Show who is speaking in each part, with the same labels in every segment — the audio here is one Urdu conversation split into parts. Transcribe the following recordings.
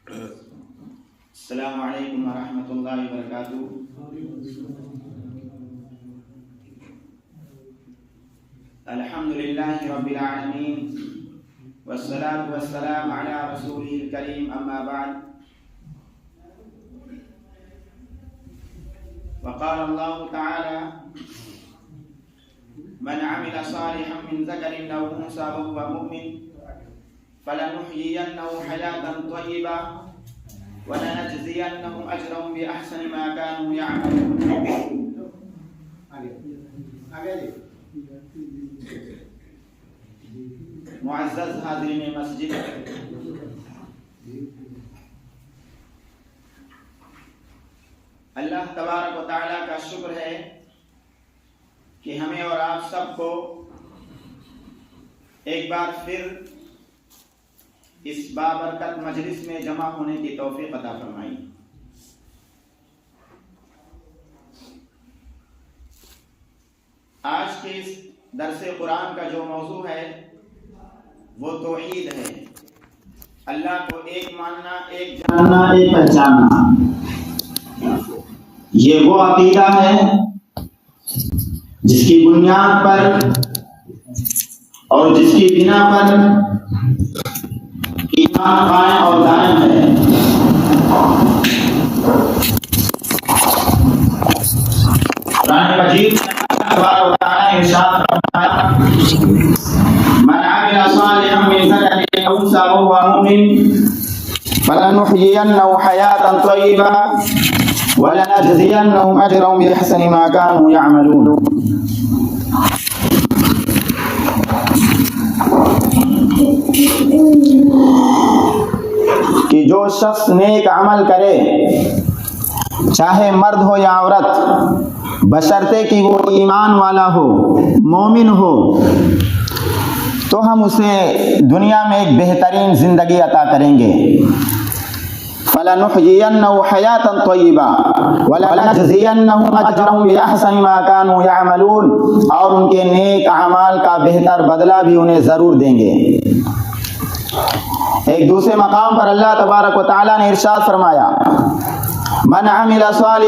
Speaker 1: السلام علیکم ورحمۃ اللہ وبرکاتہ۔ الحمد للہ رب العالمین والصلاة والسلام علی رسولہ الکریم، اما بعد، وقال اللہ تعالی: من عمل صالحا من ذکر او انثى وهو مؤمن فلنحيينه حياة طیبة وَلَنَجْزِيَنَّهُمْ أَجْرَهُمْ بِأَحْسَنِ مَا كَانُوا يَعْمَلُونَ۔ معزز حاضرین مسجد، اللہ تبارک و تعالیٰ کا شکر ہے کہ ہمیں اور آپ سب کو ایک بار پھر اس بابرکت مجلس میں جمع ہونے کی توفیق عطا فرمائی۔ آج کے اس درس قرآن کا جو موضوع ہے وہ توحید ہے، اللہ کو ایک ماننا، ایک جاننا، ایک پہچاننا۔ یہ وہ عقیدہ ہے جس کی بنیاد پر اور جس کی بنا پر ایمان قائم اور دائم ہے۔ قرآن مجید تبارک و تعالی ارشاد فرمایا: من عمل صالحا من ذکر او انثى وهو مؤمن فلنحيينه حياة طیبة ولنجزينهم اجرهم باحسن ما كانوا يعملون۔ کہ جو شخص نیک عمل کرے، چاہے مرد ہو یا عورت، بشرطے کہ وہ ایمان والا ہو، مومن ہو، تو ہم اسے دنیا میں ایک بہترین زندگی عطا کریں گے۔ فَلَنُحْيِيَنَّهُ حَيَاةً طَيِّبَةً وَلَنَجْزِيَنَّهُمْ أَجْرَهُمْ بِأَحْسَنِ مَا كَانُوا يَعْمَلُونَ، اور ان کے نیک اعمال کا بہتر بدلہ بھی انہیں ضرور دیں گے۔ ایک دوسرے مقام پر اللہ تبارک و تعالیٰ نے ارشاد فرمایا: من عمل صالحا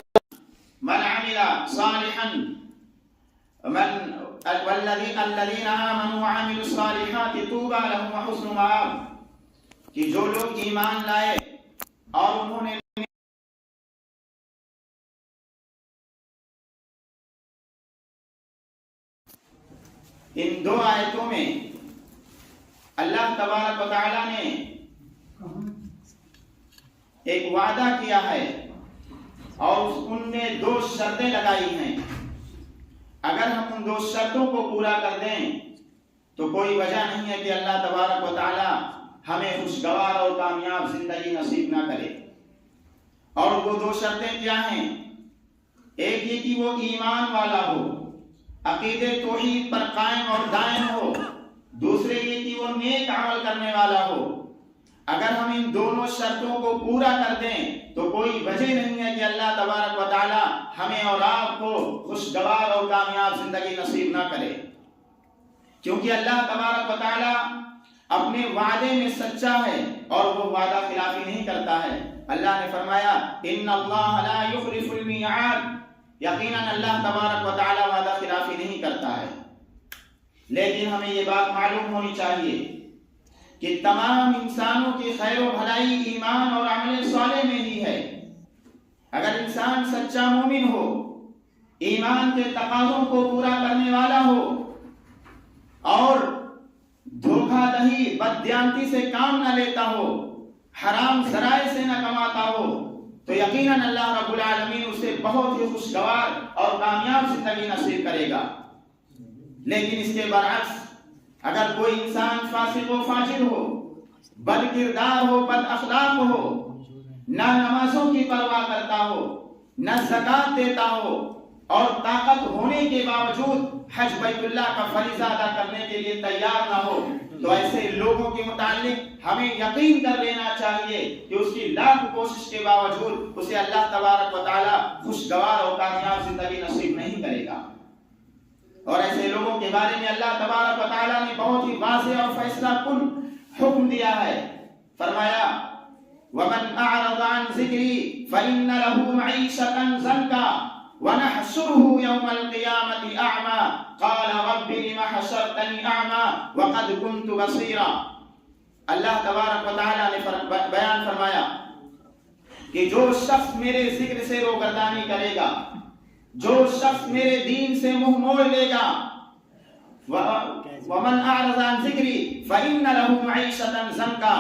Speaker 1: الذين آمنوا وعملوا الصالحات طوبى لهم وحسن مآب، کہ جو لوگ ایمان لائے اور انہوں نے ان دو آیتوں میں اللہ تبارک و تعالیٰ نے ایک وعدہ کیا ہے اور ان نے دو شرطیں لگائی ہیں۔ اگر ہم ان دو شرطوں کو پورا کر دیں تو کوئی وجہ نہیں ہے کہ اللہ تبارک و تعالیٰ ہمیں خوشگوار اور کامیاب زندگی نصیب نہ کرے۔ اور وہ دو شرطیں کیا ہیں؟ ایک یہ کہ وہ ایمان والا ہو، عقیدے توحید پر قائم اور دائم ہو، دوسرے یہ کہ وہ نیک عمل کرنے والا ہو۔ اگر ہم ان دونوں شرطوں کو پورا کر دیں تو کوئی وجہ نہیں ہے کہ اللہ تبارک و تعالی ہمیں اور آپ کو خوشگوار اور کامیاب زندگی نصیب نہ کرے، کیونکہ اللہ تبارک و تعالی اپنے وعدے میں سچا ہے اور وہ وعدہ خلافی نہیں کرتا ہے۔ اللہ نے فرمایا: ان اللہ لا یخلف المیعاد، یقیناً اللہ تبارک و تعالی وعدہ خلافی نہیں کرتا ہے۔ لیکن ہمیں یہ بات معلوم ہونی چاہیے کہ تمام انسانوں کی خیر و بھلائی ایمان اور عمل صالح میں ہی ہے۔ اگر انسان سچا مومن ہو، ایمان کے تقاضوں کو پورا کرنے والا ہو اور دھوکہ دہی بددیانتی سے کام نہ لیتا ہو، حرام ذرائع سے نہ کماتا ہو، تو یقیناً اللہ رب العالمین اسے بہت ہی خوشگوار اور کامیاب زندگی نصیب کرے گا۔ لیکن اس کے برعکس اگر کوئی انسان فاسق و فاجر ہو، بد کردار ہو، بد اخلاق ہو، نہ نمازوں کی پرواہ کرتا ہو، نہ زکوٰۃ دیتا ہو، اور طاقت ہونے کے باوجود حج بیت اللہ کا فریضہ ادا کرنے کے لیے تیار نہ ہو، تو ایسے لوگوں کے متعلق ہمیں یقین کر لینا چاہیے کہ اس کی لاکھ کوشش کے باوجود اسے اللہ تبارک و تعالی خوشگوار اور کامیاب زندگی نصیب نہیں کرے گا۔ اور ایسے لوگوں کے بارے میں اللہ تبارک و تعالیٰ نے بہت ہی واضح اور فیصلہ کن حکم دیا ہے۔ فرمایا: ومن اعرض عن ذکری فإن له معیشۃ ضنکا ونحشره يوم القیامة اعمى قال رب لم حشرتنی اعمى وقد كنت بصیرا۔ اللہ تبارک و تعالی نے بیان فرمایا کہ جو شخص میرے ذکر سے روگردانی کرے گا، جو شخص میرے دین سے منہ موڑ لے گا، ومن اعرض عن ذکری فإن له معیشۃ ضنکا،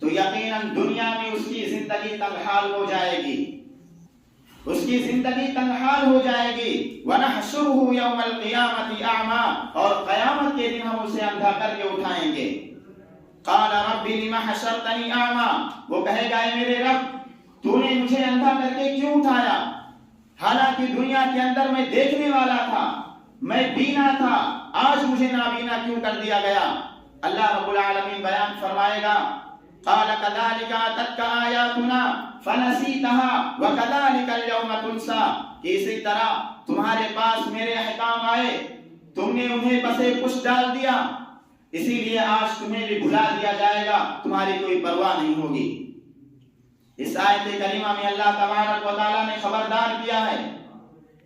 Speaker 1: تو یقیناً دنیا میں اس کی زندگی تنگحال ہو جائے گی، اس کی زندگی تنگحال ہو جائے گی۔ وَنَحْشُرُهُ يَوْمَ الْقِيَامَةِ أَعْمَى، اور قیامت کے دن ہم اسے اندھا کر کے اٹھائیں گے۔ قَالَ رَبِّ لِمَ حَشَرْتَنِي أَعْمَى، وہ کہے گا اے میرے رب تو نے مجھے اندھا کر کے کیوں اٹھایا؟ حالانکہ دنیا کے اندر میں دیکھنے والا تھا، میں بینا تھا، آج مجھے نابینا کیوں کر دیا گیا؟ اللہ رب العالمین بیان فرمائے گا قال كذلك أتتك آياتنا فنسيتها وكذلك اليوم تنسى، کہ اسی طرح تمہارے پاس میرے احکام آئے، تم نے انہیں بسے کچھ ڈال دیا، اسی لیے آج تمہیں بھی بھلا دیا جائے گا، تمہاری کوئی پرواہ نہیں ہوگی۔ اس آیت کریمہ میں اللہ تبارک و تعالیٰ نے خبردار کیا ہے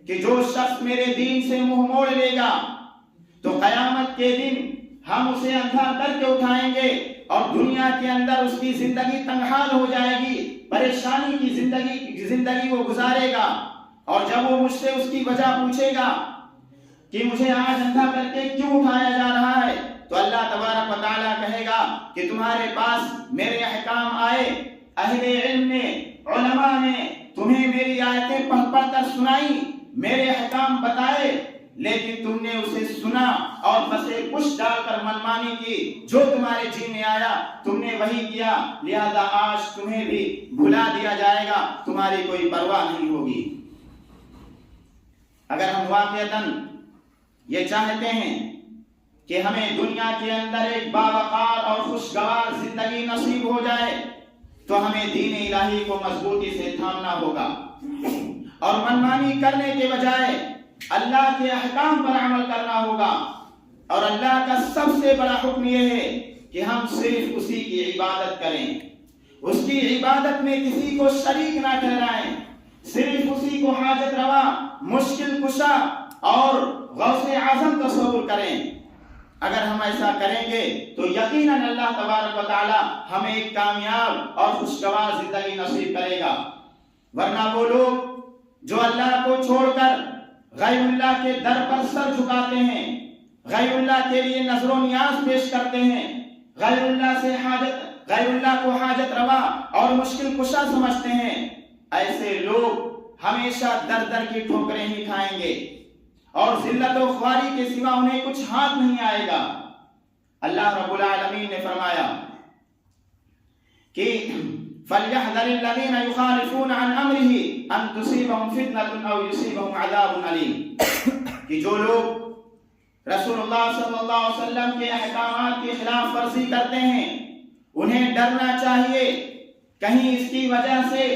Speaker 1: کہ جو شخص میرے دین سے منہ موڑ لے گا تو قیامت کے دن ہم اسے اندھا کر کے اٹھائیں گے اور دنیا کے اندر اس کی زندگی تنگحال ہو جائے گی، پریشانی کی زندگی وہ گزارے گا، اور جب وہ مجھ سے اس کی وجہ پوچھے گا کہ مجھے آج اندھا کر کے کیوں اٹھایا جا رہا ہے، تو اللہ تبارک و تعالیٰ کہے گا کہ تمہارے پاس میرے احکام آئے، اہل علم نے، علماء نے تمہیں میری آیتیں پڑھ پڑھ کر سنائی، میرے احکام بتائے، لیکن تم نے اسے سنا اور بسے کچھ ڈال کر منمانی کی، جو تمہارے جی میں آیا تم نے وہی کیا، لہذا آج تمہیں بھی بھلا دیا جائے گا، تمہاری کوئی پرواہ نہیں ہوگی۔ اگر ہم واقعتاً یہ چاہتے ہیں کہ ہمیں دنیا کے اندر ایک باوقار اور خوشگوار زندگی نصیب ہو جائے تو ہمیں دین الہی کو مضبوطی سے تھامنا ہوگا اور منمانی کرنے کے بجائے اللہ کے احکام پر عمل کرنا ہوگا۔ اور اللہ کا سب سے بڑا حکم یہ ہے کہ ہم صرف اسی کی عبادت کریں، اس کی عبادت میں کسی کو شریک نہ ٹھہرائیں، صرف اسی کو حاجت روا، مشکل کشا اور غوث اعظم تصور کریں۔ اگر ہم ایسا کریں گے تو یقیناً اللہ تبارک و تعالی ہمیں ایک کامیاب اور خوشگوار زندگی نصیب کرے گا۔ ورنہ وہ لوگ جو اللہ کو چھوڑ کر غیر اللہ کے در پر سر جھکاتے ہیں، غیر اللہ کے لیے نظر و نیاز پیش کرتے ہیں، غیر اللہ کو حاجت روا اور مشکل کشا سمجھتے ہیں، ایسے لوگ ہمیشہ در در کی ٹھوکریں ہی کھائیں گے اور ذلت و خواری کے سوا انہیں کچھ ہاتھ نہیں آئے گا۔ اللہ رب العالمین نے فرمایا کہ فَلْيَحْذَرِ الَّذِينَ يُخَالِفُونَ عَنْ أَمْرِهِ أَن تُصِيبَهُمْ فِتْنَةٌ أَوْ يُصِيبَهُمْ عَذَابٌ أَلِيمٌ، کہ جو لوگ رسول اللہ صلی اللہ علیہ وسلم کے احکامات کی خلاف ورزی کرتے ہیں انہیں ڈرنا چاہیے کہیں اس کی وجہ سے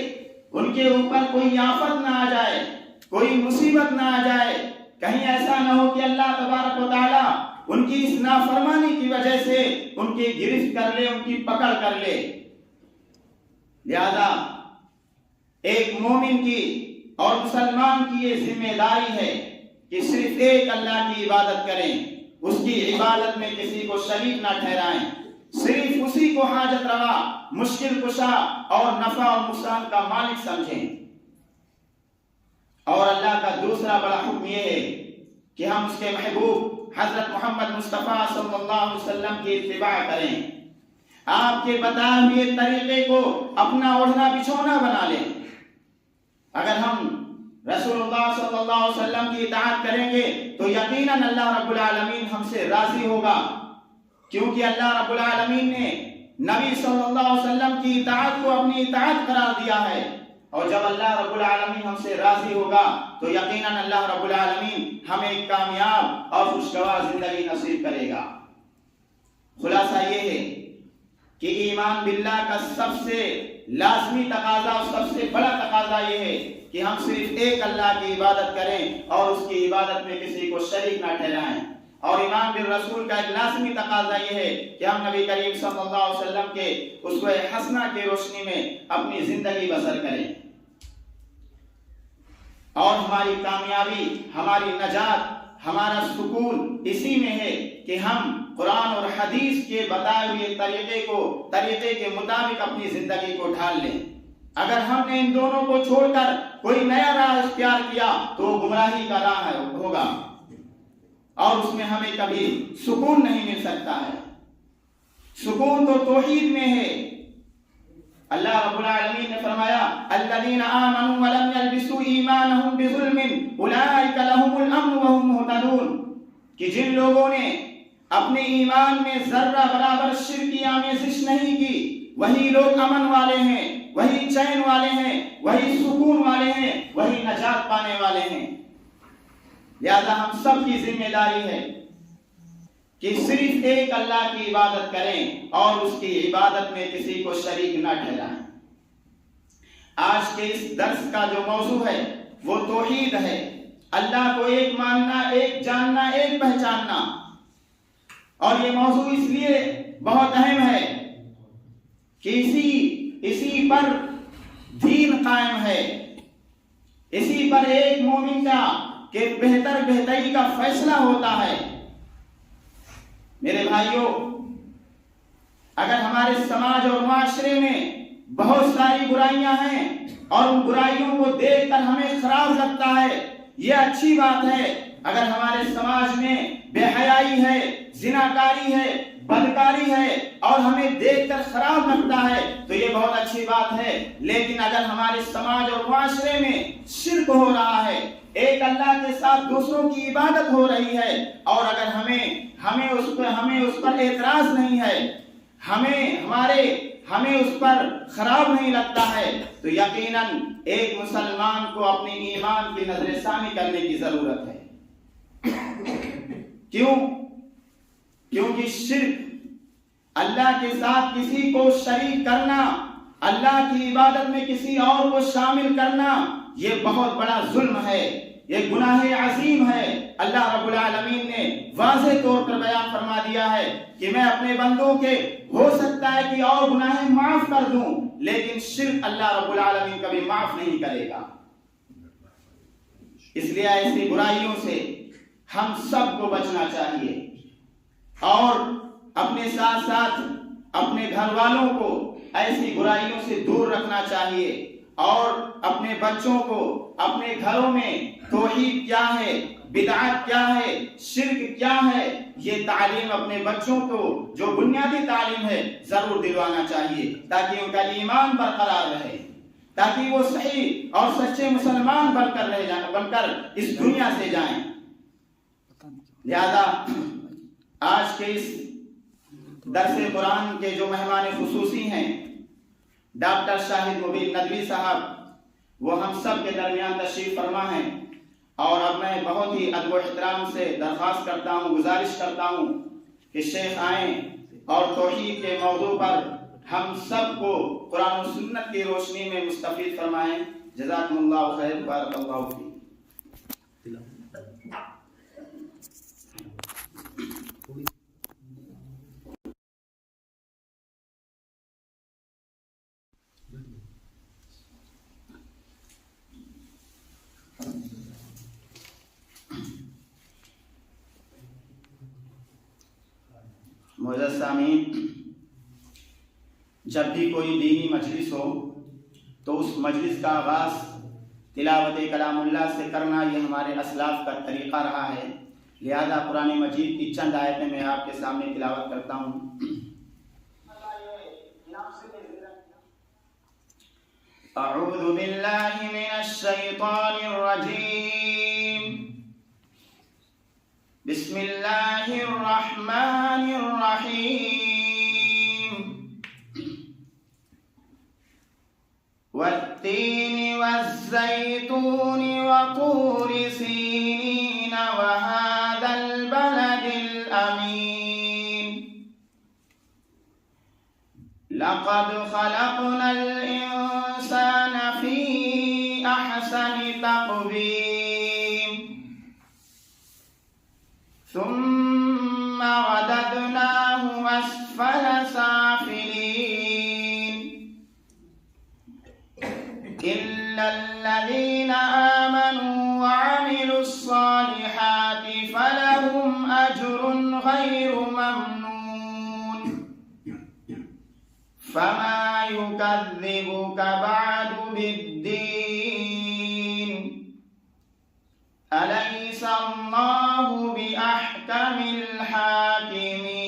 Speaker 1: ان کے اوپر کوئی آفت نہ آ جائے، کوئی مصیبت نہ آ جائے، کہیں ایسا نہ ہو کہ اللہ تبارک و تعالی ان کی اس نافرمانی کی وجہ سے ان کی گرفت کر لے، ان کی پکڑ کر لے۔ لہذا ایک مومن کی اور مسلمان کی یہ ذمہ داری ہے کہ صرف ایک اللہ کی عبادت کریں، اس کی عبادت میں کسی کو شریک نہ ٹھہرائیں، صرف اسی کو حاجت روا، مشکل کشا اور نفع اور نقصان کا مالک سمجھیں۔ اور اللہ کا دوسرا بڑا حکم یہ ہے کہ ہم اس کے محبوب حضرت محمد مصطفیٰ صلی اللہ علیہ وسلم کی اتباع کریں، آپ کے بتائے ہوئے طریقے کو اپنا اوڑھنا بچھونا بنا لیں۔ اگر ہم رسول اللہ صلی اللہ علیہ وسلم کی اطاعت کریں گے تو یقیناً اللہ رب العالمین ہم سے راضی ہوگا، کیونکہ اللہ رب العالمین نے نبی صلی اللہ علیہ وسلم کی اطاعت کو اپنی اطاعت قرار دیا ہے، اور جب اللہ رب العالمین ہم سے راضی ہوگا تو یقیناً اللہ رب العالمین ہمیں ایک کامیاب اور خوشگوار زندگی نصیب کرے گا۔ خلاصہ یہ ہے کہ ایمان باللہ کا سب سے لازمی تقاضا اور سب سے بڑا تقاضا یہ ہے کہ ہم صرف ایک اللہ کی عبادت کریں اور اس کی عبادت میں کسی کو شریک نہ ٹھہرائیں۔ اور ایمان بالرسول کا ایک لازمی تقاضا یہ ہے کہ ہم نبی کریم صلی اللہ علیہ وسلم کے اسوہ حسنہ کی روشنی میں اپنی زندگی بسر کریں، اور ہماری کامیابی، ہماری نجات، ہمارا سکون اسی میں ہے کہ ہم قرآن اور حدیث کے بتائے ہوئے طریقے کے مطابق اپنی زندگی کو ڈھال لیں۔ اگر ہم نے ان دونوں کو چھوڑ کر کوئی نیا راہ اختیار کیا تو وہ گمراہی کا راہ ہوگا، اور اس میں ہمیں کبھی سکون نہیں مل سکتا ہے۔ سکون تو توحید میں ہے۔ اللہ رب العالمین نے فرمایا الذین آمنوا ولم یلبسوا ایمانہم بظلم اولئک لہم الامن وہم مہتدون، کہ جن لوگوں نے اپنے ایمان میں ذرہ برابر شرک کی آمیزش نہیں کی وہی لوگ امن والے ہیں، وہی چین والے ہیں، وہی سکون والے ہیں، وہی نجات پانے والے ہیں۔ لہذا ہم سب کی ذمہ داری ہے کہ صرف ایک اللہ کی عبادت کریں اور اس کی عبادت میں کسی کو شریک نہ ٹھہرائیں۔ آج کے اس درس کا جو موضوع ہے وہ توحید ہے، اللہ کو ایک ماننا، ایک جاننا، ایک پہچاننا۔ اور یہ موضوع اس لیے بہت اہم ہے کہ اسی پر دین قائم ہے، اسی پر ایک مومن کا کہ بہتری کا فیصلہ ہوتا ہے۔ میرے بھائیوں، اگر ہمارے سماج اور معاشرے میں بہت ساری برائیاں ہیں اور ان برائیوں کو دیکھ کر ہمیں خراب لگتا ہے، یہ اچھی بات ہے۔ اگر ہمارے سماج میں بے حیائی ہے، زناکاری ہے، بدکاری ہے اور ہمیں دیکھ کر خراب لگتا ہے تو یہ بہت اچھی بات ہے۔ لیکن اگر ہمارے سماج اور معاشرے میں شرک ہو رہا ہے، ایک اللہ کے ساتھ دوسروں کی عبادت ہو رہی ہے، اور اگر ہمیں اس پر اعتراض نہیں ہے، ہمیں اس پر خراب نہیں لگتا ہے، تو یقیناً ایک مسلمان کو اپنے ایمان کی نظر ثانی کرنے کی ضرورت ہے۔ کیونکہ شرک، اللہ کے ساتھ کسی کو شریک کرنا، اللہ کی عبادت میں کسی اور کو شامل کرنا، یہ بہت بڑا ظلم ہے، یہ گناہ عظیم ہے۔ اللہ رب العالمین نے واضح طور پر بیان فرما دیا ہے کہ میں اپنے بندوں کے ہو سکتا ہے کہ اور گناہیں معاف کر دوں، لیکن شرک اللہ رب العالمین کبھی معاف نہیں کرے گا۔ اس لیے ایسی برائیوں سے ہم سب کو بچنا چاہیے، اور اپنے ساتھ ساتھ اپنے گھر والوں کو ایسی برائیوں سے دور رکھنا چاہیے، اور اپنے بچوں کو اپنے گھروں میں توحید کیا ہے، بدعت کیا ہے، شرک کیا ہے، یہ تعلیم اپنے بچوں کو جو بنیادی تعلیم ہے ضرور دلوانا چاہیے، تاکہ ان کا ایمان برقرار رہے، تاکہ وہ صحیح اور سچے مسلمان بن کر اس دنیا سے جائیں۔ لہذا آج کے اس درس قرآن کے جو مہمان خصوصی ہیں ڈاکٹر شاہد مبین ندوی صاحب، وہ ہم سب کے درمیان تشریف فرما ہیں، اور اب میں بہت ہی ادب و احترام سے درخواست کرتا ہوں، گزارش کرتا ہوں کہ شیخ آئیں اور توحید کے موضوع پر ہم سب کو قرآن و سنت کی روشنی میں مستفید فرمائیں۔ جزاکم اللہ خیر، بارک اللہ فیک۔ معزز سامعین، جب بھی کوئی دینی مجلس ہو تو اس مجلس کا آغاز تلاوت کلام اللہ سے کرنا یہ ہمارے اسلاف کا طریقہ رہا ہے۔ لہذا قرآن مجید کی چند آیتیں میں آپ کے سامنے تلاوت کرتا ہوں۔ اعوذ باللہ من الشیطان الرجیم، بسم اللہ الرحمن الرحیم، والتین والزیتون وطور سینین وهذا البلد الأمین، لقد خلقنا الإنسان في أحسن تقویم، ثم أسفل سافلين إلا الذين آمنوا وعملوا الصالحات فلهم أجر غير ممنون فما يكذبك بعد بالدين أليس الله بأحكم الحاكمين.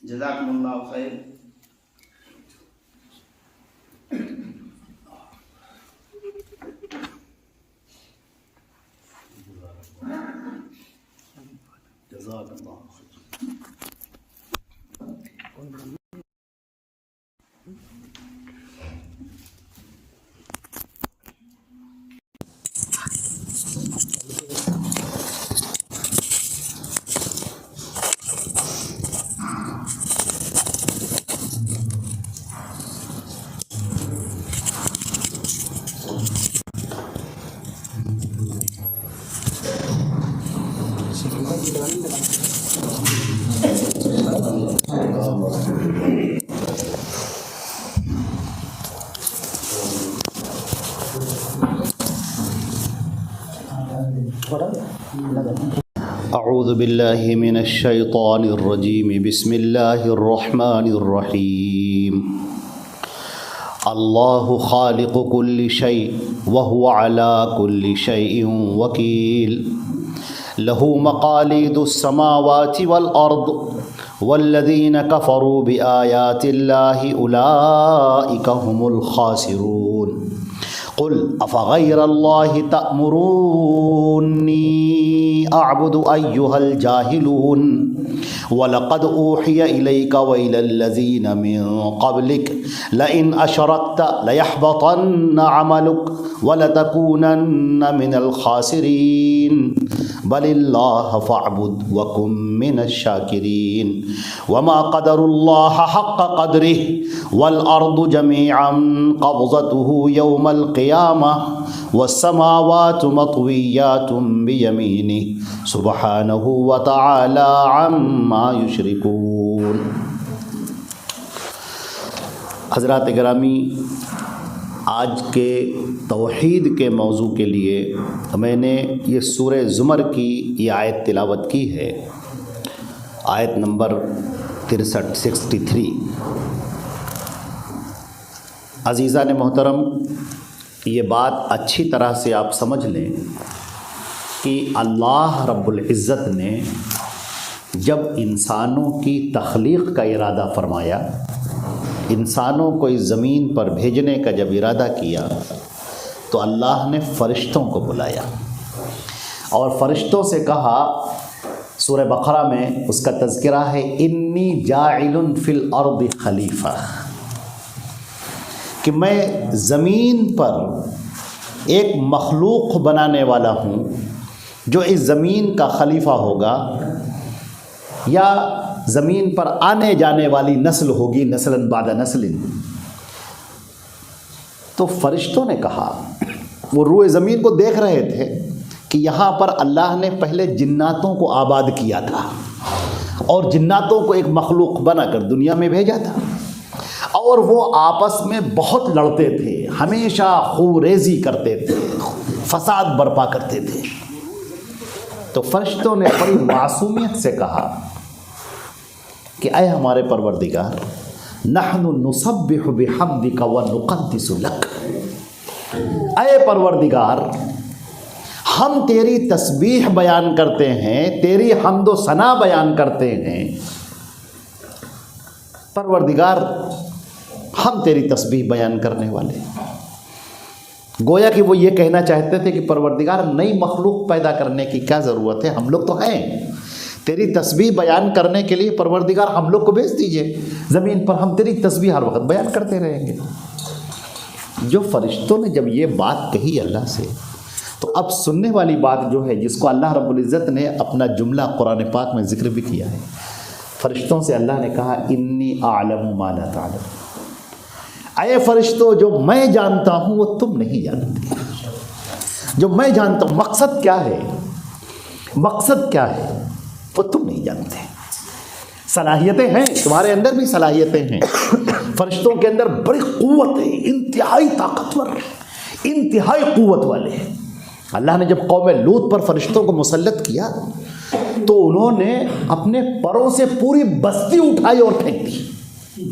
Speaker 1: جزاكم الله خير.
Speaker 2: جزاک اللہ اعوذ باللہ من الشیطان الرجیم بسم اللہ الرحمن الرحیم اللہ خالق كل شيء وهو على كل شيء وكيل له مقاليد السماوات والأرض والذين كفروا بآيات الله أولئك هم الخاسرون قل أفغير الله تأمروني أعبد أيها الجاهلون وَلَقَدْ أُوحِيَ إِلَيْكَ وَإِلَى الَّذِينَ مِن قَبْلِكَ لَئِنْ أَشْرَكْتَ لَيَحْبَطَنَّ عَمَلُكَ وَلَتَكُونَنَّ مِنَ الْخَاسِرِينَ بَلِ اللَّهَ فَاعْبُدْ وَكُن مِّنَ الشَّاكِرِينَ وَمَا قَدَرُوا اللَّهَ حَقَّ قَدْرِهِ وَالْأَرْضُ جَمِيعًا قَبْضَتُهُ يَوْمَ الْقِيَامَةِ وَالسَّمَاوَاتُ مَطْوِيَّاتٌ بِيَمِينِهِ سُبْحَانَهُ وَتَعَالَى عَمَّا يُشْرِكُونَ. حضرات گرامی، آج کے توحید کے موضوع کے لیے میں نے یہ سورہ زمر کی یہ آیت تلاوت کی ہے، آیت نمبر 63. عزیزان محترم، یہ بات اچھی طرح سے آپ سمجھ لیں کہ اللہ رب العزت نے جب انسانوں کی تخلیق کا ارادہ فرمایا، انسانوں کو اس زمین پر بھیجنے کا جب ارادہ کیا، تو اللہ نے فرشتوں کو بلایا اور فرشتوں سے کہا، سورہ بقرہ میں اس کا تذکرہ ہے، انی جاعل فی الارض خلیفہ، کہ میں زمین پر ایک مخلوق بنانے والا ہوں جو اس زمین کا خلیفہ ہوگا، یا زمین پر آنے جانے والی نسل ہوگی، نسلاً بعد نسل. تو فرشتوں نے کہا، وہ روئے زمین کو دیکھ رہے تھے کہ یہاں پر اللہ نے پہلے جناتوں کو آباد کیا تھا اور جناتوں کو ایک مخلوق بنا کر دنیا میں بھیجا تھا، اور وہ آپس میں بہت لڑتے تھے، ہمیشہ خوریزی کرتے تھے، فساد برپا کرتے تھے. تو فرشتوں نے بڑی معصومیت سے کہا کہ اے ہمارے پروردگار، نحن نسبح بحمدک ونقدس لک، اے پروردگار ہم تیری تسبیح بیان کرتے ہیں، تیری حمد و ثنا بیان کرتے ہیں. پروردگار ہم تیری تسبیح بیان کرنے والے. گویا کہ وہ یہ کہنا چاہتے تھے کہ پروردگار نئی مخلوق پیدا کرنے کی کیا ضرورت ہے، ہم لوگ تو ہیں، تیری تسبیح بیان کرنے کے لیے پروردگار ہم لوگ کو بھیج دیجئے زمین پر، ہم تیری تسبیح ہر وقت بیان کرتے رہیں گے. جو فرشتوں نے جب یہ بات کہی اللہ سے، تو اب سننے والی بات جو ہے، جس کو اللہ رب العزت نے اپنا جملہ قرآن پاک میں ذکر بھی کیا ہے، فرشتوں سے اللہ نے کہا، انی اعلم ما لا تعلم، اے فرشتوں جو میں جانتا ہوں وہ تم نہیں جانتے. جو میں جانتا ہوں، مقصد کیا ہے، مقصد کیا ہے وہ تم نہیں جانتے. صلاحیتیں ہیں، تمہارے اندر بھی صلاحیتیں ہیں، فرشتوں کے اندر بڑی قوت ہے، انتہائی طاقتور، انتہائی قوت والے۔ اللہ نے جب قوم لوط پر فرشتوں کو مسلط کیا تو انہوں نے اپنے پروں سے پوری بستی اٹھائی اور پھینک دی،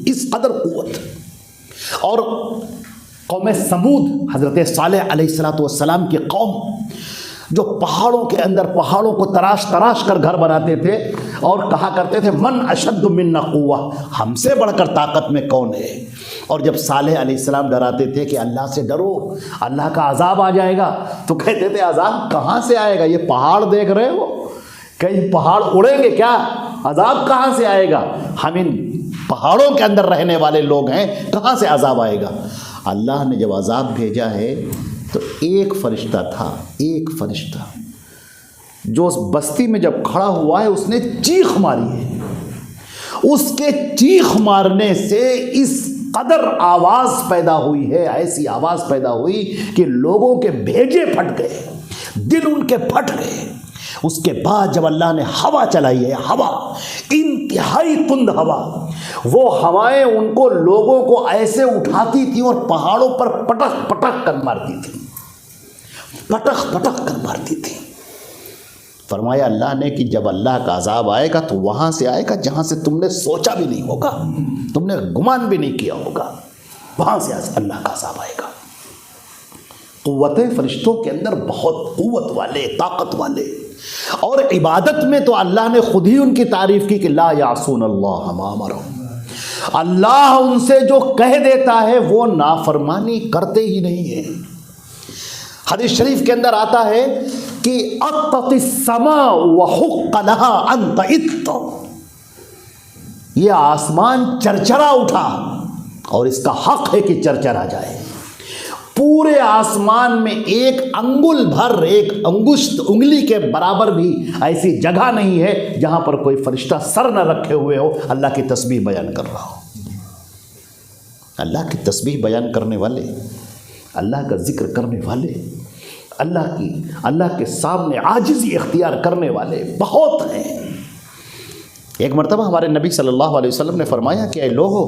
Speaker 2: اس قدر قوت۔ اور قوم سمود، حضرت صالح علیہ السلام کی قوم، جو پہاڑوں کے اندر پہاڑوں کو تراش تراش کر گھر بناتے تھے اور کہا کرتے تھے من اشد منا قوہ، ہم سے بڑھ کر طاقت میں کون ہے۔ اور جب صالح علیہ السلام ڈراتے تھے کہ اللہ سے ڈرو، اللہ کا عذاب آ جائے گا، تو کہتے تھے عذاب کہاں سے آئے گا، یہ پہاڑ دیکھ رہے ہو، کہیں پہاڑ اڑیں گے کیا، عذاب کہاں سے آئے گا، ہم ان پہاڑوں کے اندر رہنے والے لوگ ہیں، کہاں سے عذاب آئے گا۔ اللہ نے جب عذاب بھیجا ہے تو ایک فرشتہ تھا، ایک فرشتہ جو اس بستی میں جب کھڑا ہوا ہے اس نے چیخ ماری ہے، اس کے چیخ مارنے سے اس قدر آواز پیدا ہوئی ہے، ایسی آواز پیدا ہوئی کہ لوگوں کے بھیجے پھٹ گئے، دل ان کے پھٹ گئے۔ اس کے بعد جب اللہ نے ہوا چلائی ہے، ہوا انتہائی تند ہوا، وہ ہوائیں ان کو لوگوں کو ایسے اٹھاتی تھی اور پہاڑوں پر پٹک پٹک کر مارتی تھی، پٹک پٹک کر مارتی تھی۔ فرمایا اللہ نے کہ جب اللہ کا عذاب آئے گا تو وہاں سے آئے گا جہاں سے تم نے سوچا بھی نہیں ہوگا، تم نے گمان بھی نہیں کیا ہوگا، وہاں سے اللہ کا عذاب آئے گا۔ قوتیں فرشتوں کے اندر بہت قوت والے، طاقت والے، اور عبادت میں تو اللہ نے خود ہی ان کی تعریف کی کہ لا یعصون اللہ ما امرہم، اللہ ان سے جو کہہ دیتا ہے وہ نافرمانی کرتے ہی نہیں ہیں۔ حدیث شریف کے اندر آتا ہے کہ اطت السماء وحق لها ان تئت، یہ آسمان چرچرا اٹھا اور اس کا حق ہے کہ چرچرا جائے۔ پورے آسمان میں ایک انگل بھر، ایک انگشت انگلی کے برابر بھی ایسی جگہ نہیں ہے جہاں پر کوئی فرشتہ سر نہ رکھے ہوئے ہو اللہ کی تسبیح بیان کر رہا ہو۔ اللہ کی تسبیح بیان کرنے والے، اللہ کا ذکر کرنے والے، اللہ کے سامنے عاجزی اختیار کرنے والے بہت ہیں۔ ایک مرتبہ ہمارے نبی صلی اللہ علیہ وسلم نے فرمایا کہ اے لوگو،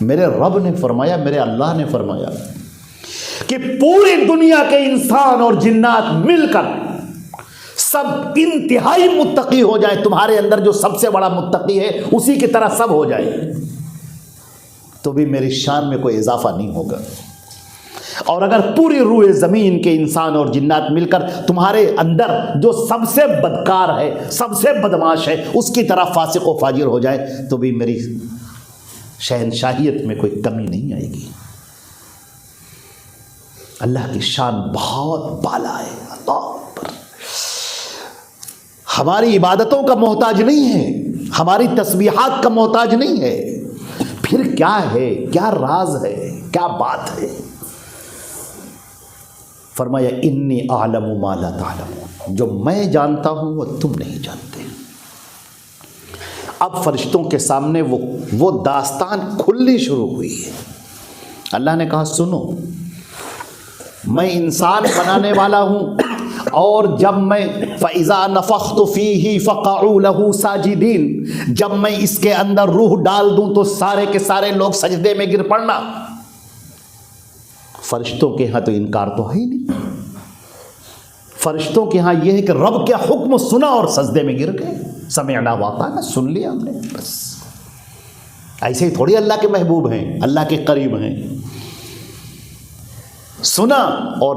Speaker 2: میرے رب نے فرمایا، میرے اللہ نے فرمایا کہ پوری دنیا کے انسان اور جنات مل کر سب انتہائی متقی ہو جائیں، تمہارے اندر جو سب سے بڑا متقی ہے اسی کی طرح سب ہو جائے تو بھی میری شان میں کوئی اضافہ نہیں ہوگا۔ اور اگر پوری روئے زمین کے انسان اور جنات مل کر تمہارے اندر جو سب سے بدکار ہے، سب سے بدماش ہے، اس کی طرح فاسق و فاجر ہو جائے تو بھی میری شہنشاہیت میں کوئی کمی نہیں آئے گی۔ اللہ کی شان بہت بالا ہے، اللہ پر ہماری عبادتوں کا محتاج نہیں ہے، ہماری تسبیحات کا محتاج نہیں ہے۔ پھر کیا ہے، کیا راز ہے، کیا بات ہے؟ فرمایا انی اعلم ما لا تعلمون، جو میں جانتا ہوں وہ تم نہیں جانتے۔ اب فرشتوں کے سامنے وہ داستان کھلنی شروع ہوئی ہے۔ اللہ نے کہا سنو، میں انسان بنانے والا ہوں، اور جب میں فَإِذَا نَفَخْتُ فِيهِ فَقَعُوا لَهُ سَاجِدِينَ، جب میں اس کے اندر روح ڈال دوں تو سارے کے سارے لوگ سجدے میں گر پڑنا۔ فرشتوں کے ہاں تو انکار تو ہے ہی نہیں، فرشتوں کے ہاں یہ ہے کہ رب کے حکم سنا اور سجدے میں گر گئے، سمعنا واطعنا، سن لیا ہم نے بس۔ ایسے ہی تھوڑی اللہ کے محبوب ہیں، اللہ کے قریب ہیں، سنا اور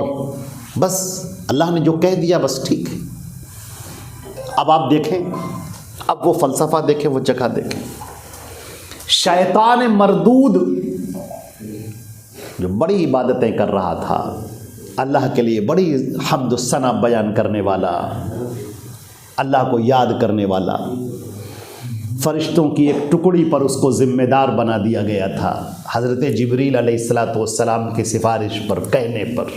Speaker 2: بس اللہ نے جو کہہ دیا بس ٹھیک ہے۔ اب آپ دیکھیں، اب وہ فلسفہ دیکھیں، وہ جگہ دیکھیں۔ شیطان مردود جو بڑی عبادتیں کر رہا تھا، اللہ کے لیے بڑی حمد و ثنا بیان کرنے والا، اللہ کو یاد کرنے والا، فرشتوں کی ایک ٹکڑی پر اس کو ذمہ دار بنا دیا گیا تھا، حضرت جبریل علیہ السلام کی سفارش پر، کہنے پر۔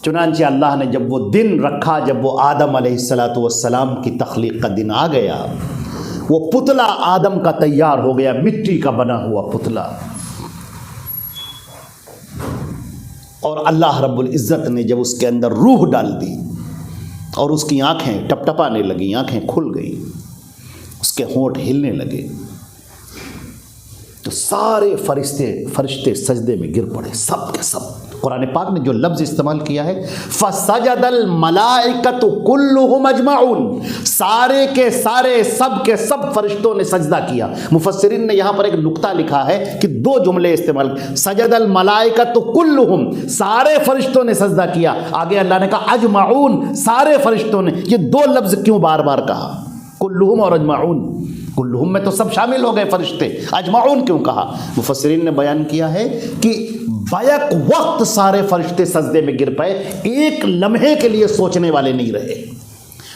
Speaker 2: چنانچہ اللہ نے جب وہ دن رکھا، جب وہ آدم علیہ السلام کی تخلیق کا دن آ گیا، وہ پتلا آدم کا تیار ہو گیا، مٹی کا بنا ہوا پتلا، اور اللہ رب العزت نے جب اس کے اندر روح ڈال دی اور اس کی آنکھیں ٹپ ٹپانے لگیں، آنکھیں کھل گئیں، اس کے ہونٹ ہلنے لگے تو سارے فرشتے سجدے میں گر پڑے، سب کے سب۔ قرآن پاک نے جو لفظ استعمال کیا ہے فَسَجَدَ الْمَلَائِكَةُ كُلُّهُمْ أَجْمَعُونَ، سارے کے سارے، سب کے سب فرشتوں نے سجدہ کیا۔ مفسرین نے یہاں پر ایک نقطہ لکھا ہے کہ دو جملے استعمال، سجد الملائکۃ کلہم، سارے فرشتوں نے سجدہ کیا، آگے اللہ نے کہا اجمعون، سارے فرشتوں نے۔ یہ دو لفظ کیوں بار بار کہا، کلہم اور اجمعون؟ کلہم میں تو سب شامل ہو گئے فرشتے، اجمعون کیوں کہا؟ مفسرین نے بیان کیا ہے کہ بیک وقت سارے فرشتے سجدے میں گر پائے، ایک لمحے کے لیے سوچنے والے نہیں رہے،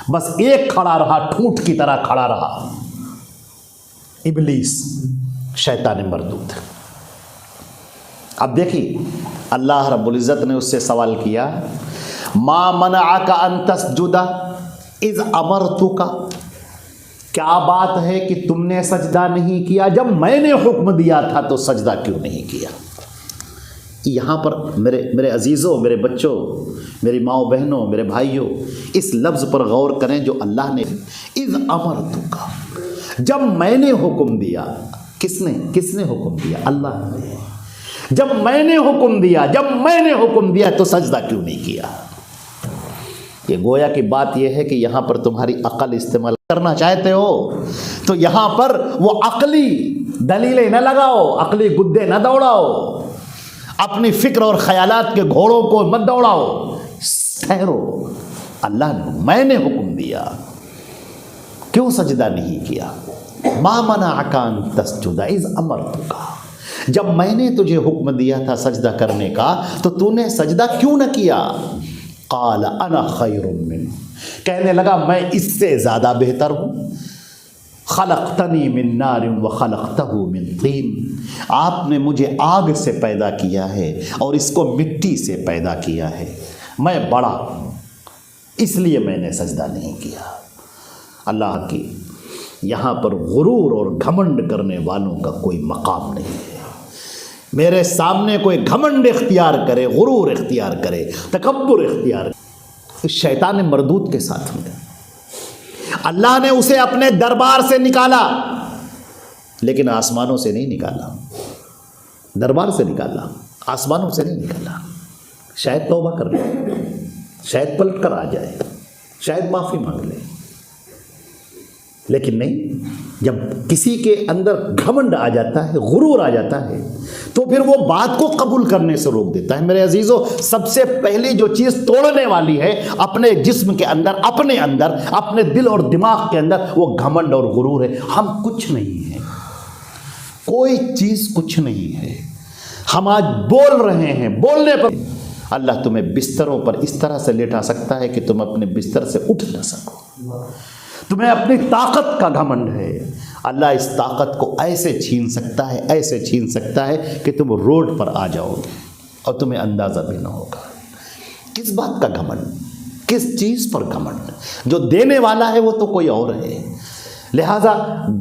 Speaker 2: بس ایک کھڑا رہا، ٹھوٹ کی طرح کھڑا رہا، ابلیس، شیطان مردود۔ اب دیکھیے اللہ رب العزت نے اس سے سوال کیا، ما منعک ان تسجد اذ امرتک، کیا بات ہے کہ تم نے سجدہ نہیں کیا جب میں نے حکم دیا تھا تو سجدہ کیوں نہیں کیا؟ یہاں پر میرے عزیزوں، میرے بچوں، میری ماؤں بہنوں، میرے بھائیوں، اس لفظ پر غور کریں جو اللہ نے، اذ امرتک، جب میں نے حکم دیا۔ کس نے حکم دیا؟ اللہ نے۔ جب میں نے حکم دیا تو سجدہ کیوں نہیں کیا؟ یہ گویا کی بات یہ ہے کہ یہاں پر تمہاری عقل استعمال کرنا چاہتے ہو تو یہاں پر وہ عقلی دلیلیں نہ لگاؤ، عقلی گدے نہ دوڑاؤ، اپنی فکر اور خیالات کے گھوڑوں کو مت دوڑاؤ، ٹھہرو، اللہ نے، میں نے حکم دیا، کیوں سجدہ نہیں کیا؟ ما منعک ان تسجد اذ امرتک، جب میں نے تجھے حکم دیا تھا سجدہ کرنے کا تو تو نے سجدہ کیوں نہ کیا؟ قال انا خیر من، کہنے لگا میں اس سے زیادہ بہتر ہوں، خلقتنی من نار وخلقتہ من طین، آپ نے مجھے آگ سے پیدا کیا ہے اور اس کو مٹی سے پیدا کیا ہے، میں بڑا ہوں، اس لیے میں نے سجدہ نہیں کیا۔ اللہ کی یہاں پر غرور اور گھمنڈ کرنے والوں کا کوئی مقام نہیں ہے۔ میرے سامنے کوئی گھمنڈ اختیار کرے، غرور اختیار کرے، تکبر اختیار کرے، اس شیطان مردود کے ساتھ میں اللہ نے اسے اپنے دربار سے نکالا، لیکن آسمانوں سے نہیں نکالا، دربار سے نکالا، آسمانوں سے نہیں نکالا۔ شاید توبہ کر لے، شاید پلٹ کر آ جائے، شاید معافی مانگ لے، لیکن نہیں، جب کسی کے اندر گھمنڈ آ جاتا ہے، غرور آ جاتا ہے، تو پھر وہ بات کو قبول کرنے سے روک دیتا ہے۔ میرے عزیزوں، سب سے پہلی جو چیز توڑنے والی ہے اپنے جسم کے اندر، اپنے دل اور دماغ کے اندر، وہ گھمنڈ اور غرور ہے۔ ہم کچھ نہیں ہیں، کوئی چیز کچھ نہیں ہے، ہم آج بول رہے ہیں، بولنے پر اللہ تمہیں بستروں پر اس طرح سے لیٹا سکتا ہے کہ تم اپنے بستر سے اٹھ نہ سکو۔ تمہیں اپنی طاقت کا گھمنڈ ہے، اللہ اس طاقت کو ایسے چھین سکتا ہے کہ تم روڈ پر آ جاؤ گے اور تمہیں اندازہ بھی نہ ہوگا۔ کس بات کا گھمنڈ، کس چیز پر گھمنڈ؟ جو دینے والا ہے وہ تو کوئی اور ہے۔ لہذا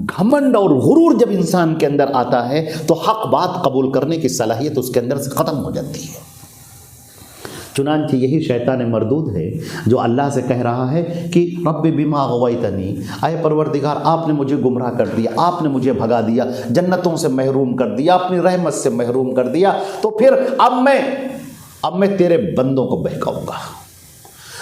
Speaker 2: گھمنڈ اور غرور جب انسان کے اندر آتا ہے تو حق بات قبول کرنے کی صلاحیت اس کے اندر سے ختم ہو جاتی ہے۔ چنانچہ یہی شیطان مردود ہے جو اللہ سے کہہ رہا ہے کہ رب بما غویتنی، اے پروردگار آپ نے مجھے گمراہ کر دیا، آپ نے مجھے بھگا دیا، جنتوں سے محروم کر دیا، اپنی رحمت سے محروم کر دیا، تو پھر اب میں تیرے بندوں کو بہکاؤں گا،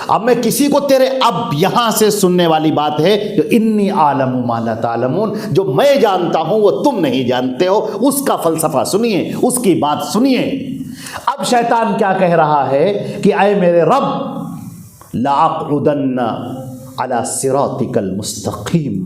Speaker 2: اب میں کسی کو تیرے، اب یہاں سے سننے والی بات ہے جو انی عالم ما لا تعلمون، جو میں جانتا ہوں وہ تم نہیں جانتے ہو، اس کا فلسفہ سنیے، اس کی بات سنیے۔ اب شیطان کیا کہہ رہا ہے کہ اے میرے رب، لَأَقْعُدَنَّ عَلَى صِرَاطِكَ الْمُسْتَقِيمِ،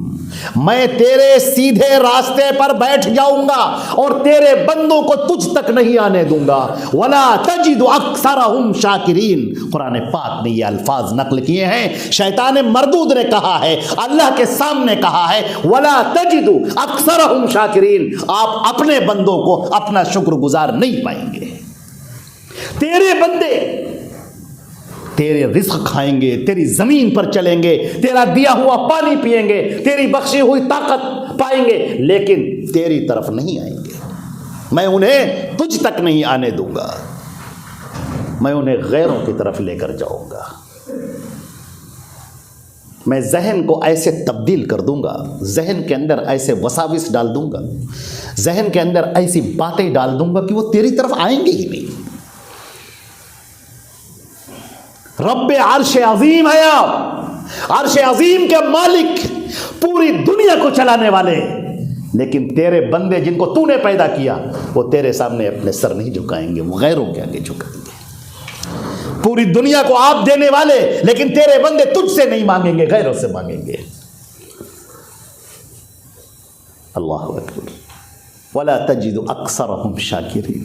Speaker 2: میں تیرے سیدھے راستے پر بیٹھ جاؤں گا اور تیرے بندوں کو تجھ تک نہیں آنے دوں گا، وَلَا تَجِدُ أَكْثَرَهُمْ شَاكِرِينَ۔ قرآن پاک نے یہ الفاظ نقل کیے ہیں، شیطان مردود نے کہا ہے، اللہ کے سامنے کہا ہے، وَلَا تَجِدُ أَكْثَرَهُمْ شَاكِرِينَ، آپ اپنے بندوں کو اپنا شکر گزار نہیں پائیں گے۔ تیرے بندے تیرے رزق کھائیں گے، تیری زمین پر چلیں گے، تیرا دیا ہوا پانی پئیں گے، تیری بخشی ہوئی طاقت پائیں گے، لیکن تیری طرف نہیں آئیں گے۔ میں انہیں تجھ تک نہیں آنے دوں گا، میں انہیں غیروں کی طرف لے کر جاؤں گا۔ میں ذہن کو ایسے تبدیل کر دوں گا، ذہن کے اندر ایسے وساوس ڈال دوں گا، ذہن کے اندر ایسی باتیں ڈال دوں گا کہ وہ تیری طرف آئیں گے ہی نہیں۔ رب عرش عظیم ہے آپ، عرش عظیم کے مالک، پوری دنیا کو چلانے والے، لیکن تیرے بندے جن کو تو نے پیدا کیا وہ تیرے سامنے اپنے سر نہیں جھکائیں گے، وہ غیروں کے آگے جھکائیں گے۔ پوری دنیا کو آپ دینے والے، لیکن تیرے بندے تجھ سے نہیں مانگیں گے، غیروں سے مانگیں گے۔ اللہ اکبر۔ وَلَا تَجِدُ أَكْثَرَهُمْ شَاكِرِينَ۔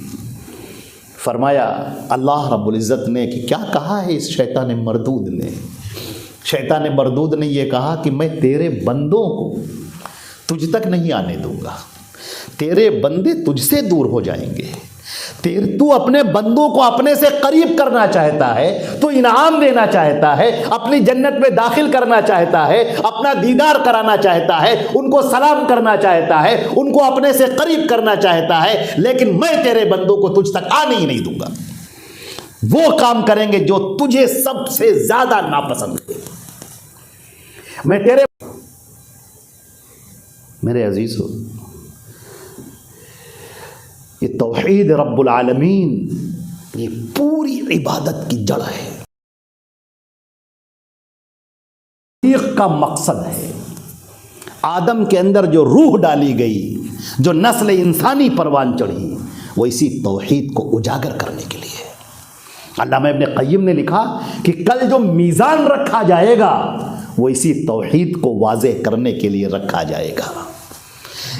Speaker 2: فرمایا اللہ رب العزت نے کہ کیا کہا ہے اس شیطان مردود نے؟ شیطان مردود نے یہ کہا کہ میں تیرے بندوں کو تجھ تک نہیں آنے دوں گا، تیرے بندے تجھ سے دور ہو جائیں گے۔ تو اپنے بندوں کو اپنے سے قریب کرنا چاہتا ہے، تو انعام دینا چاہتا ہے، اپنی جنت میں داخل کرنا چاہتا ہے، اپنا دیدار کرانا چاہتا ہے، ان کو سلام کرنا چاہتا ہے، ان کو اپنے سے قریب کرنا چاہتا ہے، لیکن میں تیرے بندوں کو تجھ تک آنے ہی نہیں دوں گا۔ وہ کام کریں گے جو تجھے سب سے زیادہ ناپسند ہے۔ میں تیرے میرے عزیزو، یہ توحید رب العالمین یہ پوری عبادت کی جڑ ہے، ایک کا مقصد ہے۔ آدم کے اندر جو روح ڈالی گئی، جو نسل انسانی پروان چڑھی، وہ اسی توحید کو اجاگر کرنے کے لیے۔ علامہ ابن قیم نے لکھا کہ کل جو میزان رکھا جائے گا وہ اسی توحید کو واضح کرنے کے لیے رکھا جائے گا۔